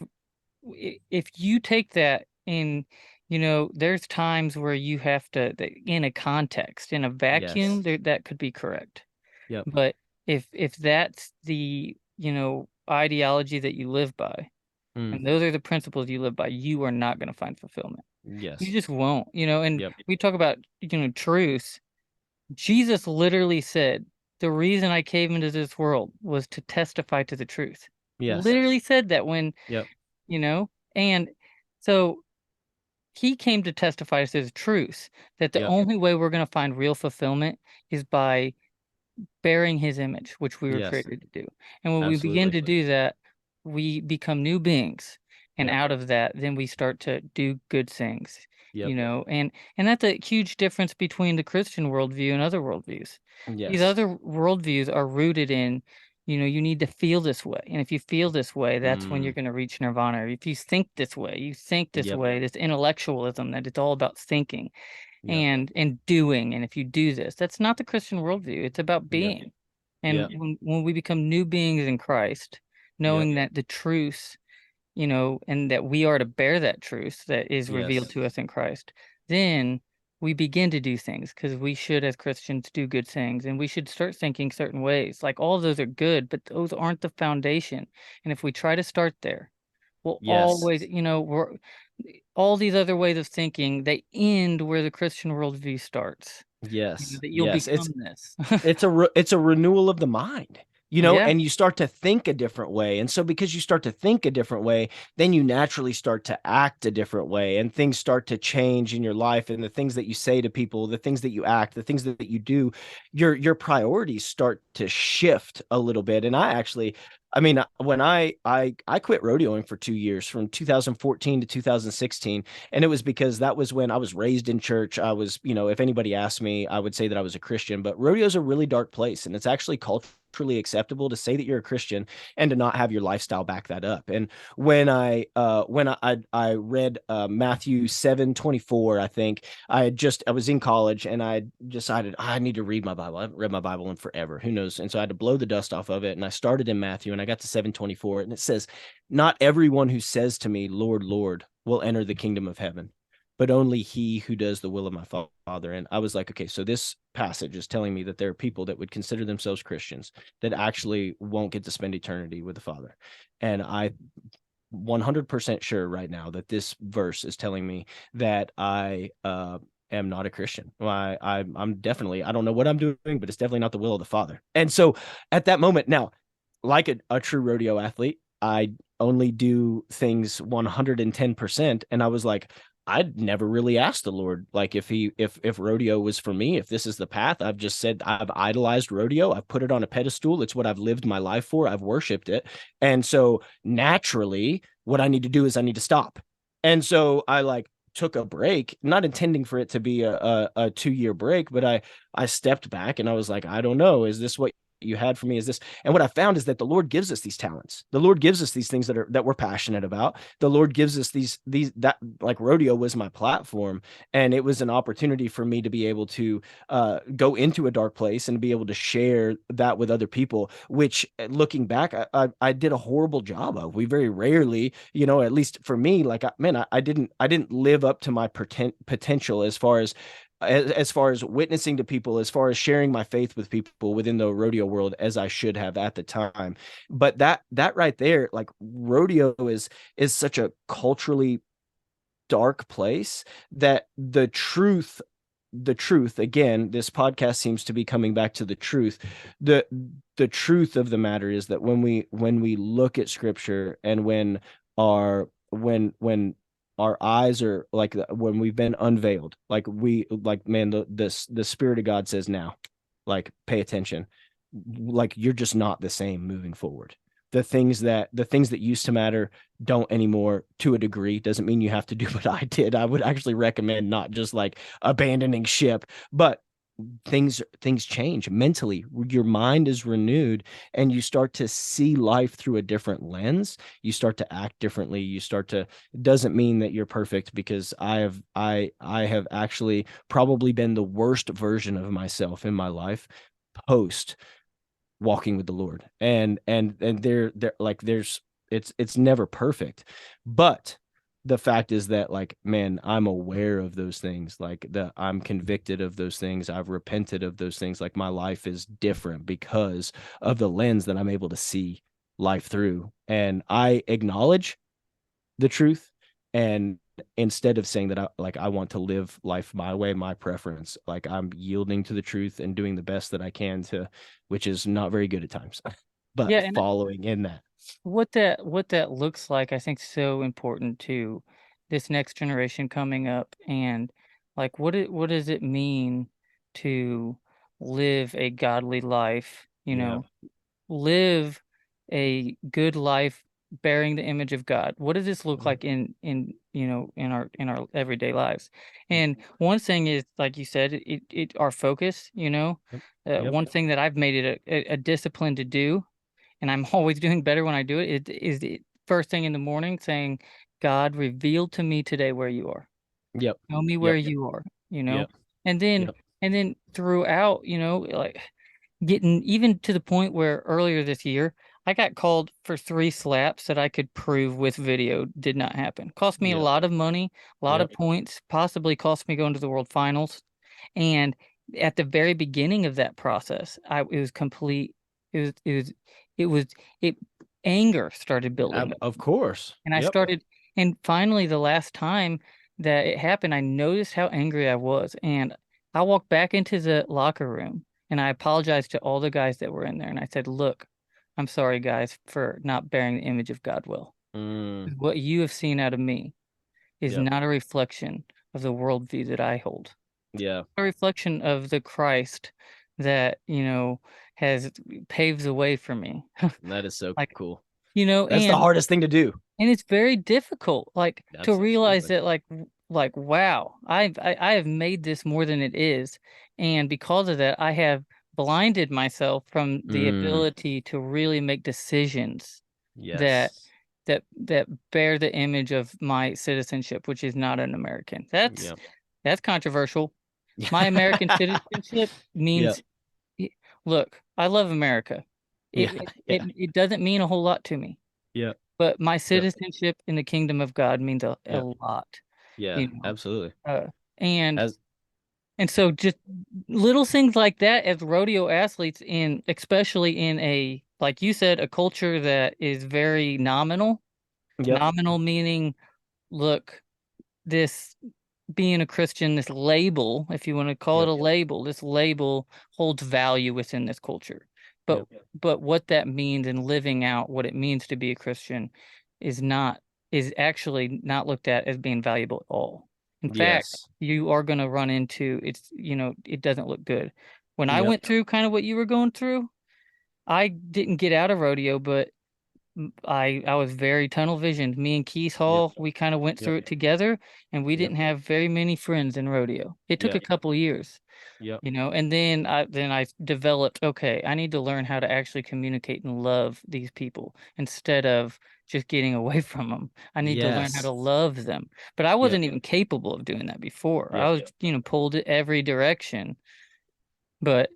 if you take that in, there's times where you have to in a context, in a vacuum, Yes. there that could be correct. Yep. But if that's the, ideology that you live by, Mm. and those are the principles you live by, you are not going to find fulfillment. You Yes. just won't, and Yep. we talk about, truth. Jesus literally said, the reason I came into this world was to testify to the truth. Yes. Literally said that when, Yep. you know, and so he came to testify to the truth that the Yep. only way we're going to find real fulfillment is by bearing his image, which we were Yes. created to do. And when we begin Absolutely. to do that, we become new beings. And Yep. out of that, then we start to do good things, Yep. and that's a huge difference between the Christian worldview and other worldviews. These Yes. other worldviews are rooted in, you need to feel this way. And if you feel this way, that's when you're Mm. going to reach nirvana. Or if you think this way, Yep. this intellectualism that it's all about thinking Yep. and doing. And if you do this, that's not the Christian worldview. It's about Yep. being. And Yep. when we become new beings in Christ, Yep. knowing that the truth, and that we are to bear that truth that is revealed Yes. to us in Christ, then we begin to do things because we should, as Christians, do good things, and we should start thinking certain ways. Like all of those are good, but those aren't the foundation. And if we try to start there, we'll Yes. always, all these other ways of thinking, they end where the Christian worldview starts. Yes. That you'll Yes. become this. It's a renewal of the mind, Yeah. and you start to think a different way. And so because you start to think a different way, then you naturally start to act a different way, and things start to change in your life, and the things that you say to people, the things that you act, the things that you do, your priorities start to shift a little bit. And I mean, when I quit rodeoing for 2 years from 2014 to 2016, and it was because that was when I was raised in church. I was, if anybody asked me, I would say that I was a Christian, but rodeo is a really dark place, and it's actually culturally acceptable to say that you're a Christian and to not have your lifestyle back that up. And when I read Matthew 7:24, I think I was in college, and I decided I need to read my Bible. I haven't read my Bible in forever. Who knows? And so I had to blow the dust off of it. And I started in Matthew, and I got to 7:24, and it says, "Not everyone who says to me, Lord, Lord, will enter the kingdom of heaven, but only he who does the will of my Father." And I was like, okay, so this passage is telling me that there are people that would consider themselves Christians that actually won't get to spend eternity with the Father. And I 100% sure right now that this verse is telling me that I am not a Christian. Well, I'm definitely, I don't know what I'm doing, but it's definitely not the will of the Father. And so at that moment, now, like a true rodeo athlete, I only do things 110%. And I was like, I'd never really asked the Lord, like if rodeo was for me, if this is the path. I've just said I've idolized rodeo. I've put it on a pedestal. It's what I've lived my life for. I've worshiped it. And so naturally, what I need to do is I need to stop. And so I like took a break, not intending for it to be a 2 year break, but I stepped back and I was like, I don't know, is this what you had for me? Is this? And what I found is that the Lord gives us these talents. The Lord gives us these things that we're passionate about. The Lord gives us these that, like, rodeo was my platform, and it was an opportunity for me to be able to go into a dark place and be able to share that with other people, which, looking back, I did a horrible job of. We very rarely, at least for me, like, I didn't live up to my potential as far as witnessing to people, as far as sharing my faith with people within the rodeo world, as I should have at the time. But that right there, like, rodeo is such a culturally dark place that the truth, again, this podcast seems to be coming back to the truth. The truth of the matter is that when we look at scripture, and when our eyes are like, when we've been unveiled, like, man, the Spirit of God says, now, like, pay attention. Like, you're just not the same moving forward. The things that used to matter don't anymore, to a degree. Doesn't mean you have to do what I did. I would actually recommend not just like abandoning ship, but things change mentally. Your mind is renewed, and you start to see life through a different lens. You start to act differently. It doesn't mean that you're perfect, because I have actually probably been the worst version of myself in my life post walking with the Lord. And there like, it's never perfect. But the fact is that, like, man, I'm aware of those things. Like, I'm convicted of those things. I've repented of those things. Like, my life is different because of the lens that I'm able to see life through. And I acknowledge the truth, and instead of saying that I want to live life my way, my preference, like I'm yielding to the truth and doing the best that I can to, which is not very good at times, but Yeah, and following in that. what that looks like, I think, so important to this next generation coming up, and like what does it mean to live a godly life, Yeah. live a good life bearing the image of God. What does this look Mhm. like in our everyday lives? And one thing is, like you said, it our focus. Yep. Yep. One thing that I've made it a discipline to do, and I'm always doing better when I do it, is the first thing in the morning saying, God, reveal to me today where you are. Yep. Show me where Yep. you are, you know? Yep. And then Yep. and then throughout, like getting even to the point where earlier this year I got called for 3 slaps that I could prove with video did not happen. Cost me a Yep. lot of money, a lot of Yep. points, possibly cost me going to the world finals. And at the very beginning of that process, it was complete. It was it was it was it anger started building up. Of course. And I Yep. started, and finally, the last time that it happened, I noticed how angry I was. And I walked back into the locker room and I apologized to all the guys that were in there. And I said, look, I'm sorry, guys, for not bearing the image of God well. Mm, What you have seen out of me is yep. not a reflection of the worldview that I hold, Yeah. a reflection of the Christ that, has paved the way for me. That is so Like, cool. you know, That's the and hardest thing to do. And it's very difficult, like to realize Absolutely. that, like wow, I have made this more than it is, and because of that, I have blinded myself from the Mm, ability to really make decisions that yes. that bear the image of my citizenship, which is not an American. That's Yep. that's controversial. My American citizenship Yep. means, look, I love America. Yeah. Yeah. It doesn't mean a whole lot to me, Yep. but my Yep. citizenship in the kingdom of God means a Yep. lot, Yeah. you know. Absolutely. Uh, and As and so just little things like that as rodeo athletes, in especially in a, like you said, a culture that is very nominal. Yep. Nominal meaning, look, this being a Christian, this label, if you want to call it Yep. a label, this label holds value within this culture. But Yep. but what that means and living out what it means to be a Christian is not is actually not looked at as being valuable at all. In fact, Yes. you are going to run into it doesn't look good. When I Yep. went through kind of what you were going through, I didn't get out of rodeo, but I was very tunnel visioned. Me and Keith Yep. Hall, we kind of went Yep. through it together, and we Yep. didn't have very many friends in rodeo. It took a Yep. couple years, Yep. and then I developed, okay, I need to learn how to actually communicate and love these people instead of just getting away from them. I need to learn how to Yes. love them. But I Yep. wasn't even capable of doing that before. I Yep. was, pulled it every direction. But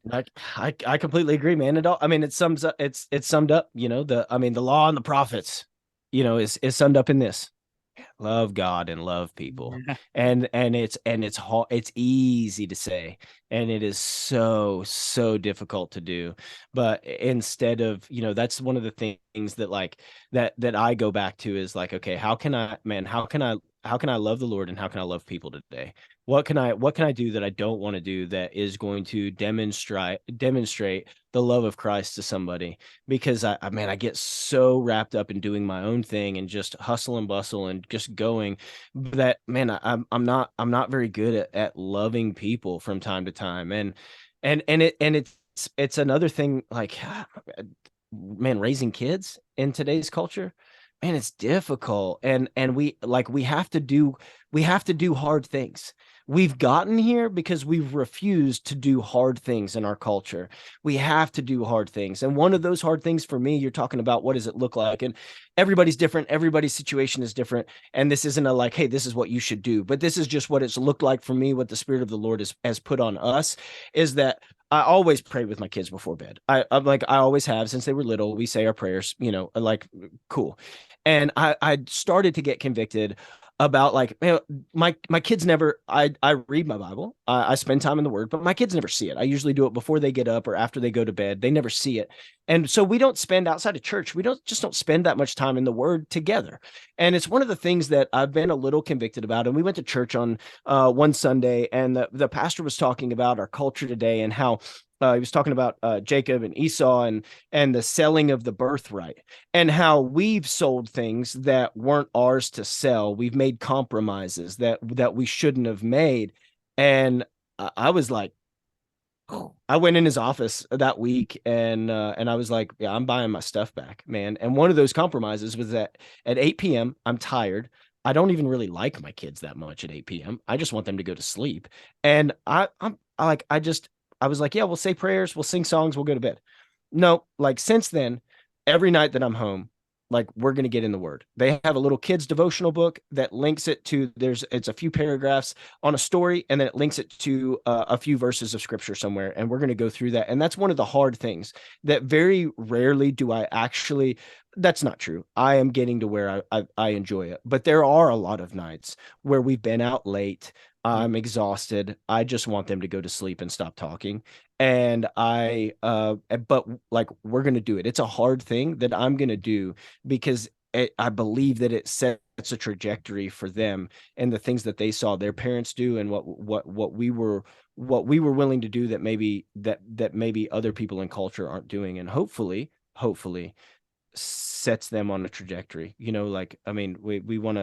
I completely agree, man. It all, I mean, it sums up, it's summed up, I mean, the law and the prophets, is summed up in this: love God and love people. yeah, And it's hard, it's easy to say, and it is so difficult to do. But instead of, that's one of the things that, like, that I go back to is like, okay, how can I love the Lord, and how can I love people today? What can I do that I don't want to do, that is going to demonstrate the love of Christ to somebody? Because I get so wrapped up in doing my own thing and just hustle and bustle and just going, that, man, I'm not very good at loving people from time to time. And it's another thing, like, man, raising kids in today's culture, man, it's difficult. And we have to do hard things. We've gotten here because we've refused to do hard things in our culture. We have to do hard things. And one of those hard things for me, you're talking about, what does it look like? And everybody's different. Everybody's situation is different. And this isn't a, like, hey, this is what you should do, but this is just what it's looked like for me. What the Spirit of the Lord has put on us is that I always pray with my kids before bed. I'm like, I always have since they were little. We say our prayers, like, cool. And I started to get convicted about like, man, my kids never. I read my Bible. I spend time in the Word, but my kids never see it. I usually do it before they get up or after they go to bed. They never see it, and so we don't spend outside of church. We don't spend that much time in the Word together. And it's one of the things that I've been a little convicted about. And we went to church on one Sunday, and the pastor was talking about our culture today and how. He was talking about Jacob and Esau and the selling of the birthright and how we've sold things that weren't ours to sell. We've made compromises that we shouldn't have made. And I was like, I went in his office that week and I was like, yeah, I'm buying my stuff back, man. And one of those compromises was that at 8 p.m. I'm tired. I don't even really like my kids that much at 8 p.m. I just want them to go to sleep. And I was like, yeah, we'll say prayers, we'll sing songs, we'll go to bed. No, like since then, every night that I'm home, like we're going to get in the word. They have a little kids devotional book that links it to it's a few paragraphs on a story and then it links it to a few verses of scripture somewhere and we're going to go through that. And that's one of the hard things that very rarely do I actually that's not true. I am getting to where I enjoy it. But there are a lot of nights where we've been out late. Yeah. I'm exhausted. I just want them to go to sleep and stop talking and but like we're gonna do it. It's a hard thing that I'm gonna do because I believe that it sets a trajectory for them and the things that they saw their parents do and what we were willing to do that maybe other people in culture aren't doing and hopefully sets them on a trajectory. Like I mean we want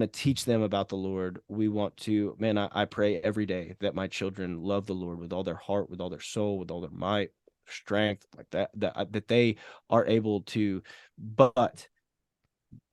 to teach them about the Lord. We want to, man, I pray every day that my children love the Lord with all their heart, with all their soul, with all their might, strength, like that they are able to, but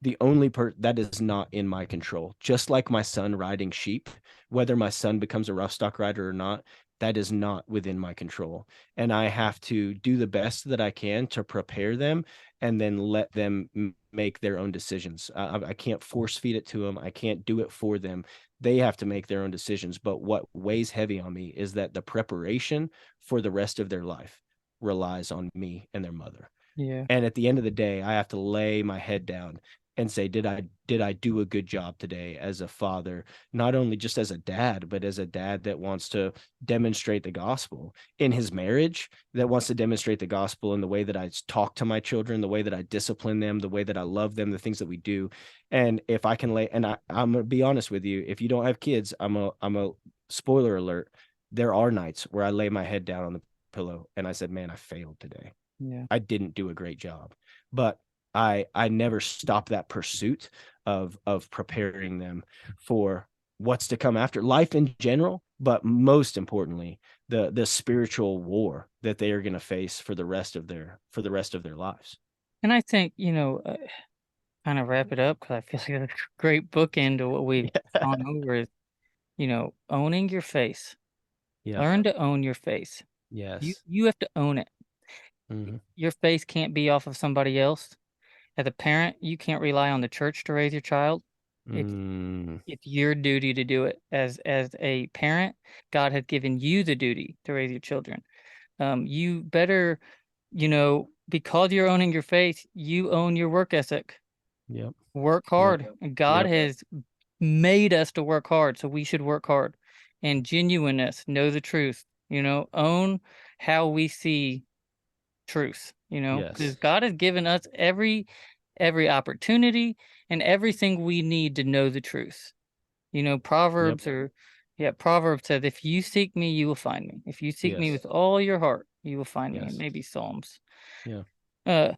the only that is not in my control. Just like my son riding sheep, whether my son becomes a rough stock rider or not, that is not within my control. And I have to do the best that I can to prepare them and then let them make their own decisions. I can't force feed it to them. I can't do it for them. They have to make their own decisions. But what weighs heavy on me is that the preparation for the rest of their life relies on me and their mother. Yeah. And at the end of the day, I have to lay my head down and say, did I do a good job today as a father, not only just as a dad, but as a dad that wants to demonstrate the gospel in his marriage, that wants to demonstrate the gospel in the way that I talk to my children, the way that I discipline them, the way that I love them, the things that we do. And if I can I'm gonna be honest with you, if you don't have kids, I'm a spoiler alert. There are nights where I lay my head down on the pillow and I said, man, I failed today. Yeah. I didn't do a great job. But I never stop that pursuit of preparing them for what's to come after life in general, but most importantly, the spiritual war that they are going to face for the rest of their lives. And I think, kind of wrap it up because I feel like a great bookend to what we've gone over is, owning your face. Yeah. Learn to own your face. You Yes. you have to own it. Mm-hmm. Your face can't be off of somebody else. As a parent, you can't rely on the church to raise your child. It's Mm, it's your duty to do it. As a parent, God has given you the duty to raise your children. You better, because you're owning your faith, you own your work ethic. yep. Work Yep. hard. And God Yep. has made us to work hard, so we should work hard. And genuineness, know the truth, own how we see truth, because Yes. God has given us every opportunity and everything we need to know the truth. Yep. Proverbs says, if you seek me, you will find me. If you seek me Yes. with all your heart, you will find me. And Yes. maybe Psalms. Yeah. Uh,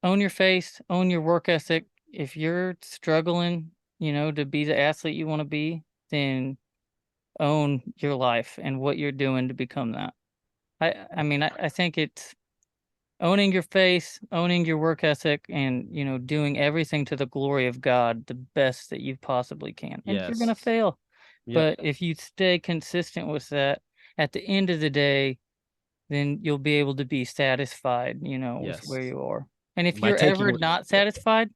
own your face, own your work ethic. If you're struggling, to be the athlete you want to be, then own your life and what you're doing to become that. I mean, I think it's owning your face, owning your work ethic, and doing everything to the glory of God the best that you possibly can. And you're gonna Yes. fail. Yep. But if you stay consistent with that, at the end of the day, then you'll be able to be satisfied, with where Yes. you are. And if My you're ever taking. not satisfied,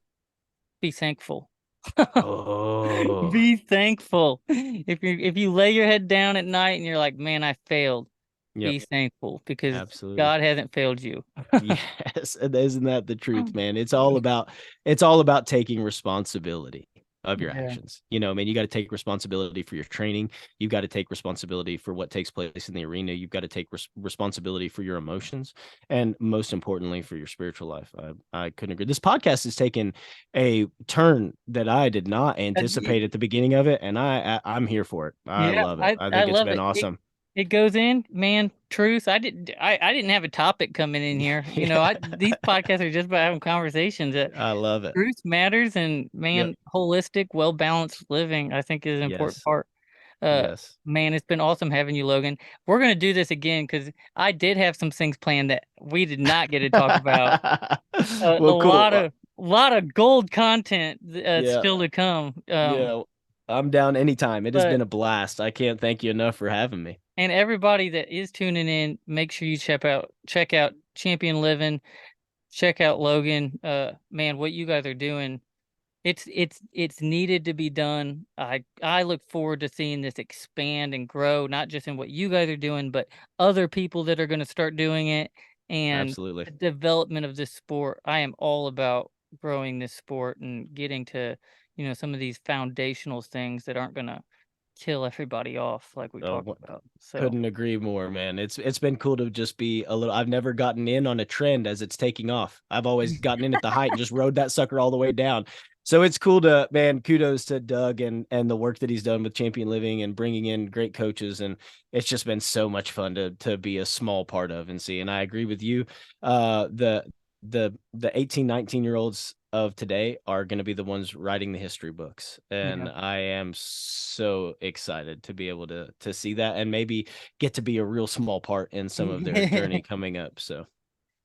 be thankful. Oh. Be thankful. If you lay your head down at night and you're like, man, I failed. Yep. be thankful because Absolutely. God hasn't failed you. Yes, and isn't that the truth, man? It's all about taking responsibility of your Yeah. actions. I mean, you got to take responsibility for your training. You've got to take responsibility for what takes place in the arena. You've got to take responsibility for your emotions, and most importantly, for your spiritual life. I couldn't agree. This podcast has taken a turn that I did not anticipate at the beginning of it, and I'm here for it. I Yeah, love it. I I I think it's love been it. awesome. It goes in, man, truth. I didn't have a topic coming in here. Yeah, These podcasts are just about having conversations. I love it. Truth matters, and Yep. man, holistic, well balanced living, I think, is an important Yes. part. Uh, Yes. man, it's been awesome having you, Logan. We're gonna do this again because I did have some things planned that we did not get to talk about. A Well, cool. lot of gold content Yeah, still to come. yeah. I'm down anytime. It has But been a blast. I can't thank you enough for having me. and everybody that is tuning in, make sure you check out Champion Living, check out Logan. Man, what you guys are doing, it's needed to be done. I look forward to seeing this expand and grow, not just in what you guys are doing, but other people that are going to start doing it, and Absolutely. the development of this sport. I am all about growing this sport and getting to, some of these foundational things that aren't going to kill everybody off like we Oh, talked about. So, couldn't agree more, man. It's been cool to just be a little. I've never gotten in on a trend as it's taking off. I've always gotten in at the height and just rode that sucker all the way down. So it's cool to, man. Kudos to Doug and the work that he's done with Champion Living and bringing in great coaches, and it's just been so much fun to be a small part of and see. And I agree with you. The 18, 19 year olds of today are going to be the ones writing the history books, and yeah. I am so excited to be able to see that and maybe get to be a real small part in some of their journey coming up. So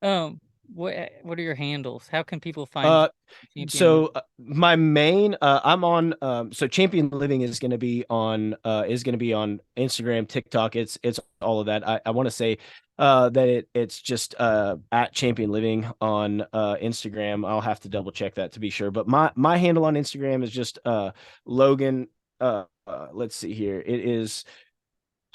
Um, what are your handles? How can people find you? uh Champion so Living? my main I'm on so Champion Living is going to be on Instagram, TikTok. It's all of that. I want to say that it's just at Champion Living on Instagram. I'll have to double check that to be sure, but my handle on Instagram is just Logan let's see here. It is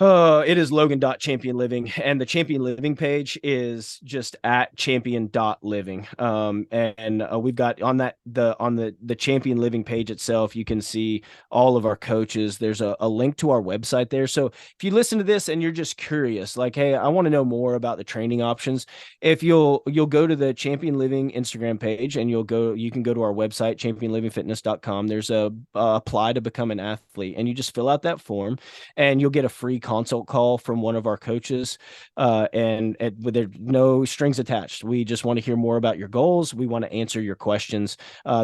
Logan.Champion Living, and the Champion Living page is just at champion.living. And we've got on the Champion Living page itself, you can see all of our coaches. There's a link to our website there. So if you listen to this and you're just curious, like, hey, I want to know more about the training options, if you'll go to the Champion Living Instagram page and you can go to our website, championlivingfitness.com. There's a apply to become an athlete, and you just fill out that form and you'll get a free consult call from one of our coaches. And with there no strings attached. We just want to hear more about your goals. We want to answer your questions.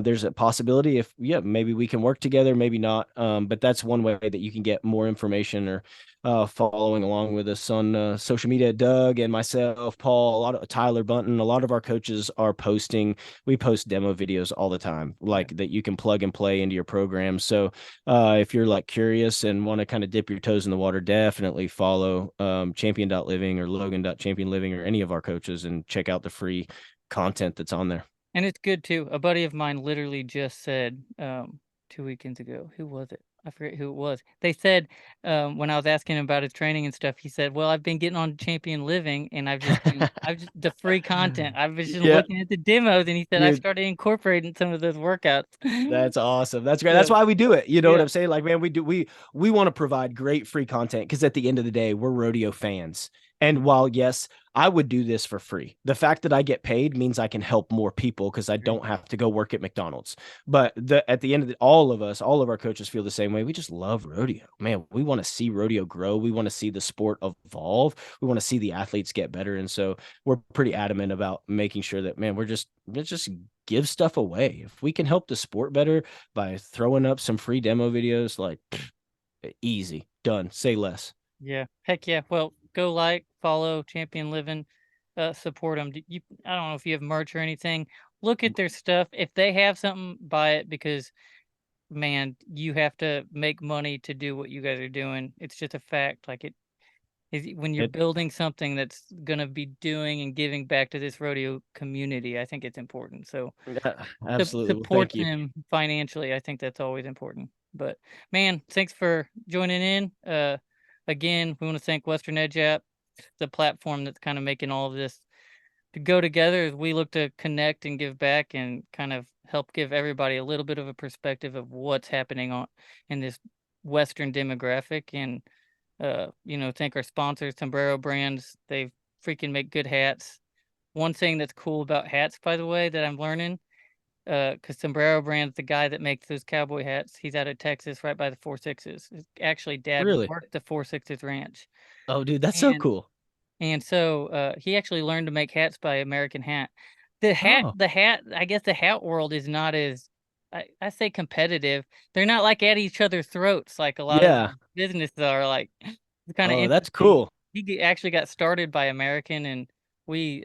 There's a possibility if, yeah, maybe we can work together, maybe not. But that's one way that you can get more information or following along with us on social media. Doug and myself, Paul, a lot of Tyler Bunton, a lot of our coaches are posting. We post demo videos all the time, Yeah. like that you can plug and play into your program. So if you're like curious and want to kind of dip your toes in the water, definitely follow champion.living or logan.championliving or any of our coaches and check out the free content that's on there. And it's good too. A buddy of mine literally just said 2 weekends ago. Who was it? I forget who it was. They said when I was asking him about his training and stuff, he said, "Well, I've been getting on Champion Living, and I've just the free content. I was just Yeah, looking at the demos, and he said I dude. started incorporating some of those workouts." That's awesome. That's great. That's So why we do it. You know what yeah, I'm saying? Like, man, we want to provide great free content because at the end of the day, we're rodeo fans. And while yes, I would do this for free, the fact that I get paid means I can help more people because I agree. don't have to go work at McDonald's. But at the end of all of our coaches feel the same way. We just love rodeo, man. We want to see rodeo grow. We want to see the sport evolve. We want to see the athletes get better. And so we're pretty adamant about making sure that, man, let's just give stuff away. If we can help the sport better by throwing up some free demo videos, like easy, done, say less. Yeah, heck yeah. Well, go like, follow Champion Living, support them. I don't know if you have merch or anything. Look at their stuff. If they have something, buy it because man, you have to make money to do what you guys are doing. It's just a fact. Like it is when you're It building something that's gonna be doing and giving back to this rodeo community. I think it's important. So Yeah, absolutely. Well, support thank you. them financially. I think that's always important. But man, thanks for joining in. Again, we want to thank Western Edge App the platform that's kind of making all of this to go together as we look to connect and give back and kind of help give everybody a little bit of a perspective of what's happening on in this Western demographic. And thank our sponsors, Sombrero Brands. They freaking make good hats. One thing that's cool about hats, by the way, that I'm learning, because Sombrero Brand's the guy that makes those cowboy hats. He's out of Texas, right by the 4.6s. Actually, Dad Really? worked the 4.6s ranch, Oh, dude, that's so and cool. so he actually learned to make hats by American Hat. Oh, The hat, I guess the hat world is not as I say competitive. They're not like at each other's throats like a lot of yeah. businesses are. Like it's kind of Oh, that's interesting. cool. Actually got started by American, and we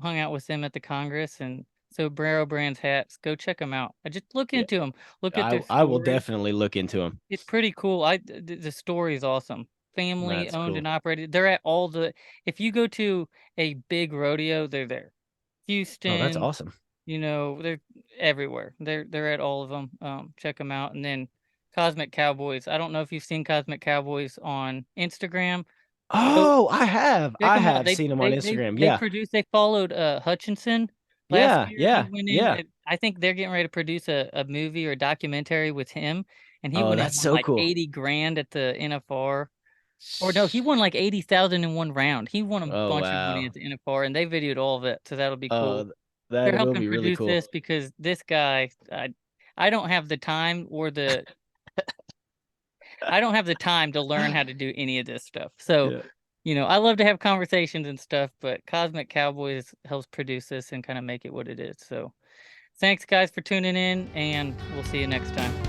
hung out with them at the Congress. And so Brero Brands hats, go check them out. I just look Yeah, into them, look at their I will story. definitely look into them. It's pretty cool. The story is awesome. Family That's owned and cool. operated. They're at all the. If you go to a big rodeo, they're there. Oh, that's Houston, awesome. they're everywhere. They're at all of them. Check them out. And then Cosmic Cowboys. I don't know if you've seen Cosmic Cowboys on Instagram. Go Oh, check I them out. have seen them on Instagram. They Yeah. produced. They followed Hutchinson last Yeah, year. He yeah, went in. yeah. And I think they're getting ready to produce a movie or a documentary with him. And he Oh, went and that's won so like cool. 80 grand at the NFR. Or no, he won like 80,000 in one round. He won a Oh, bunch of money wow. at the NFR, and they videoed all of it. So that'll be cool. That They're will helping be really produce cool. this because this guy, I don't have the time or I don't have the time to learn how to do any of this stuff. So, Yeah. I love to have conversations and stuff, but Cosmic Cowboys helps produce this and kind of make it what it is. So, thanks guys for tuning in, and we'll see you next time.